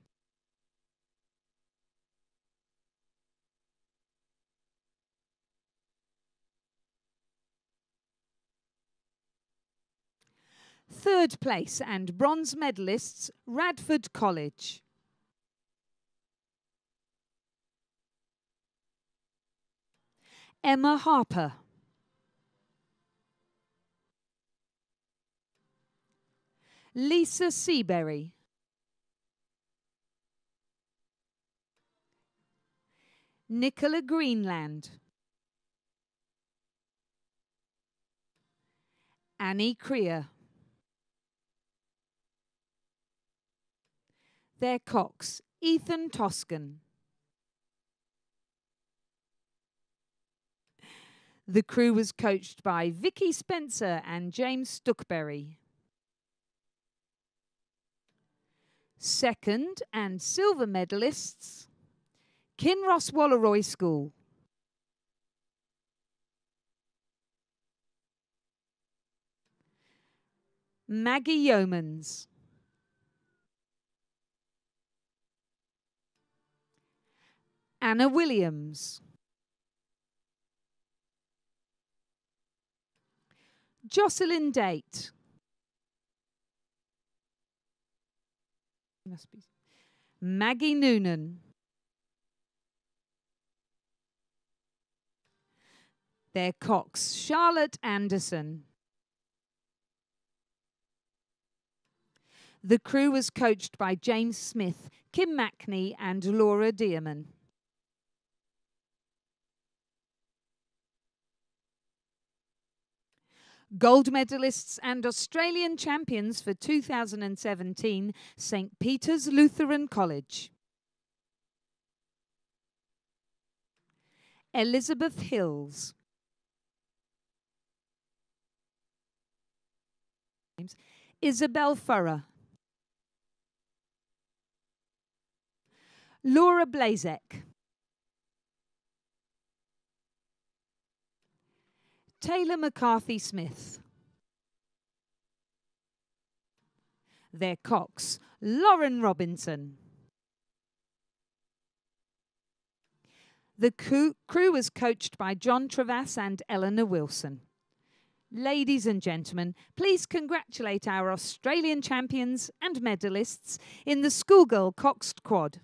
Speaker 2: Third place and bronze medalists, Radford College. Emma Harper. Lisa Seabury. Nicola Greenland, Annie Creer. Their cocks, Ethan Toscan. The crew was coached by Vicky Spencer and James Stuckberry. Second and silver medalists, Kinross Walleroy School. Maggie Yeomans. Anna Williams. Jocelyn Date. Must be Maggie Noonan. Their cocks, Charlotte Anderson. The crew was coached by James Smith, Kim Mackney and Laura Dearman. Gold medalists and Australian champions for 2017, St. Peter's Lutheran College. Elizabeth Hills. Isabel Furrer. Laura Blazek. Taylor McCarthy Smith. Their cocks, Lauren Robinson. The crew was coached by John Travass and Eleanor Wilson. Ladies and gentlemen, please congratulate our Australian champions and medalists in the schoolgirl coxed quad.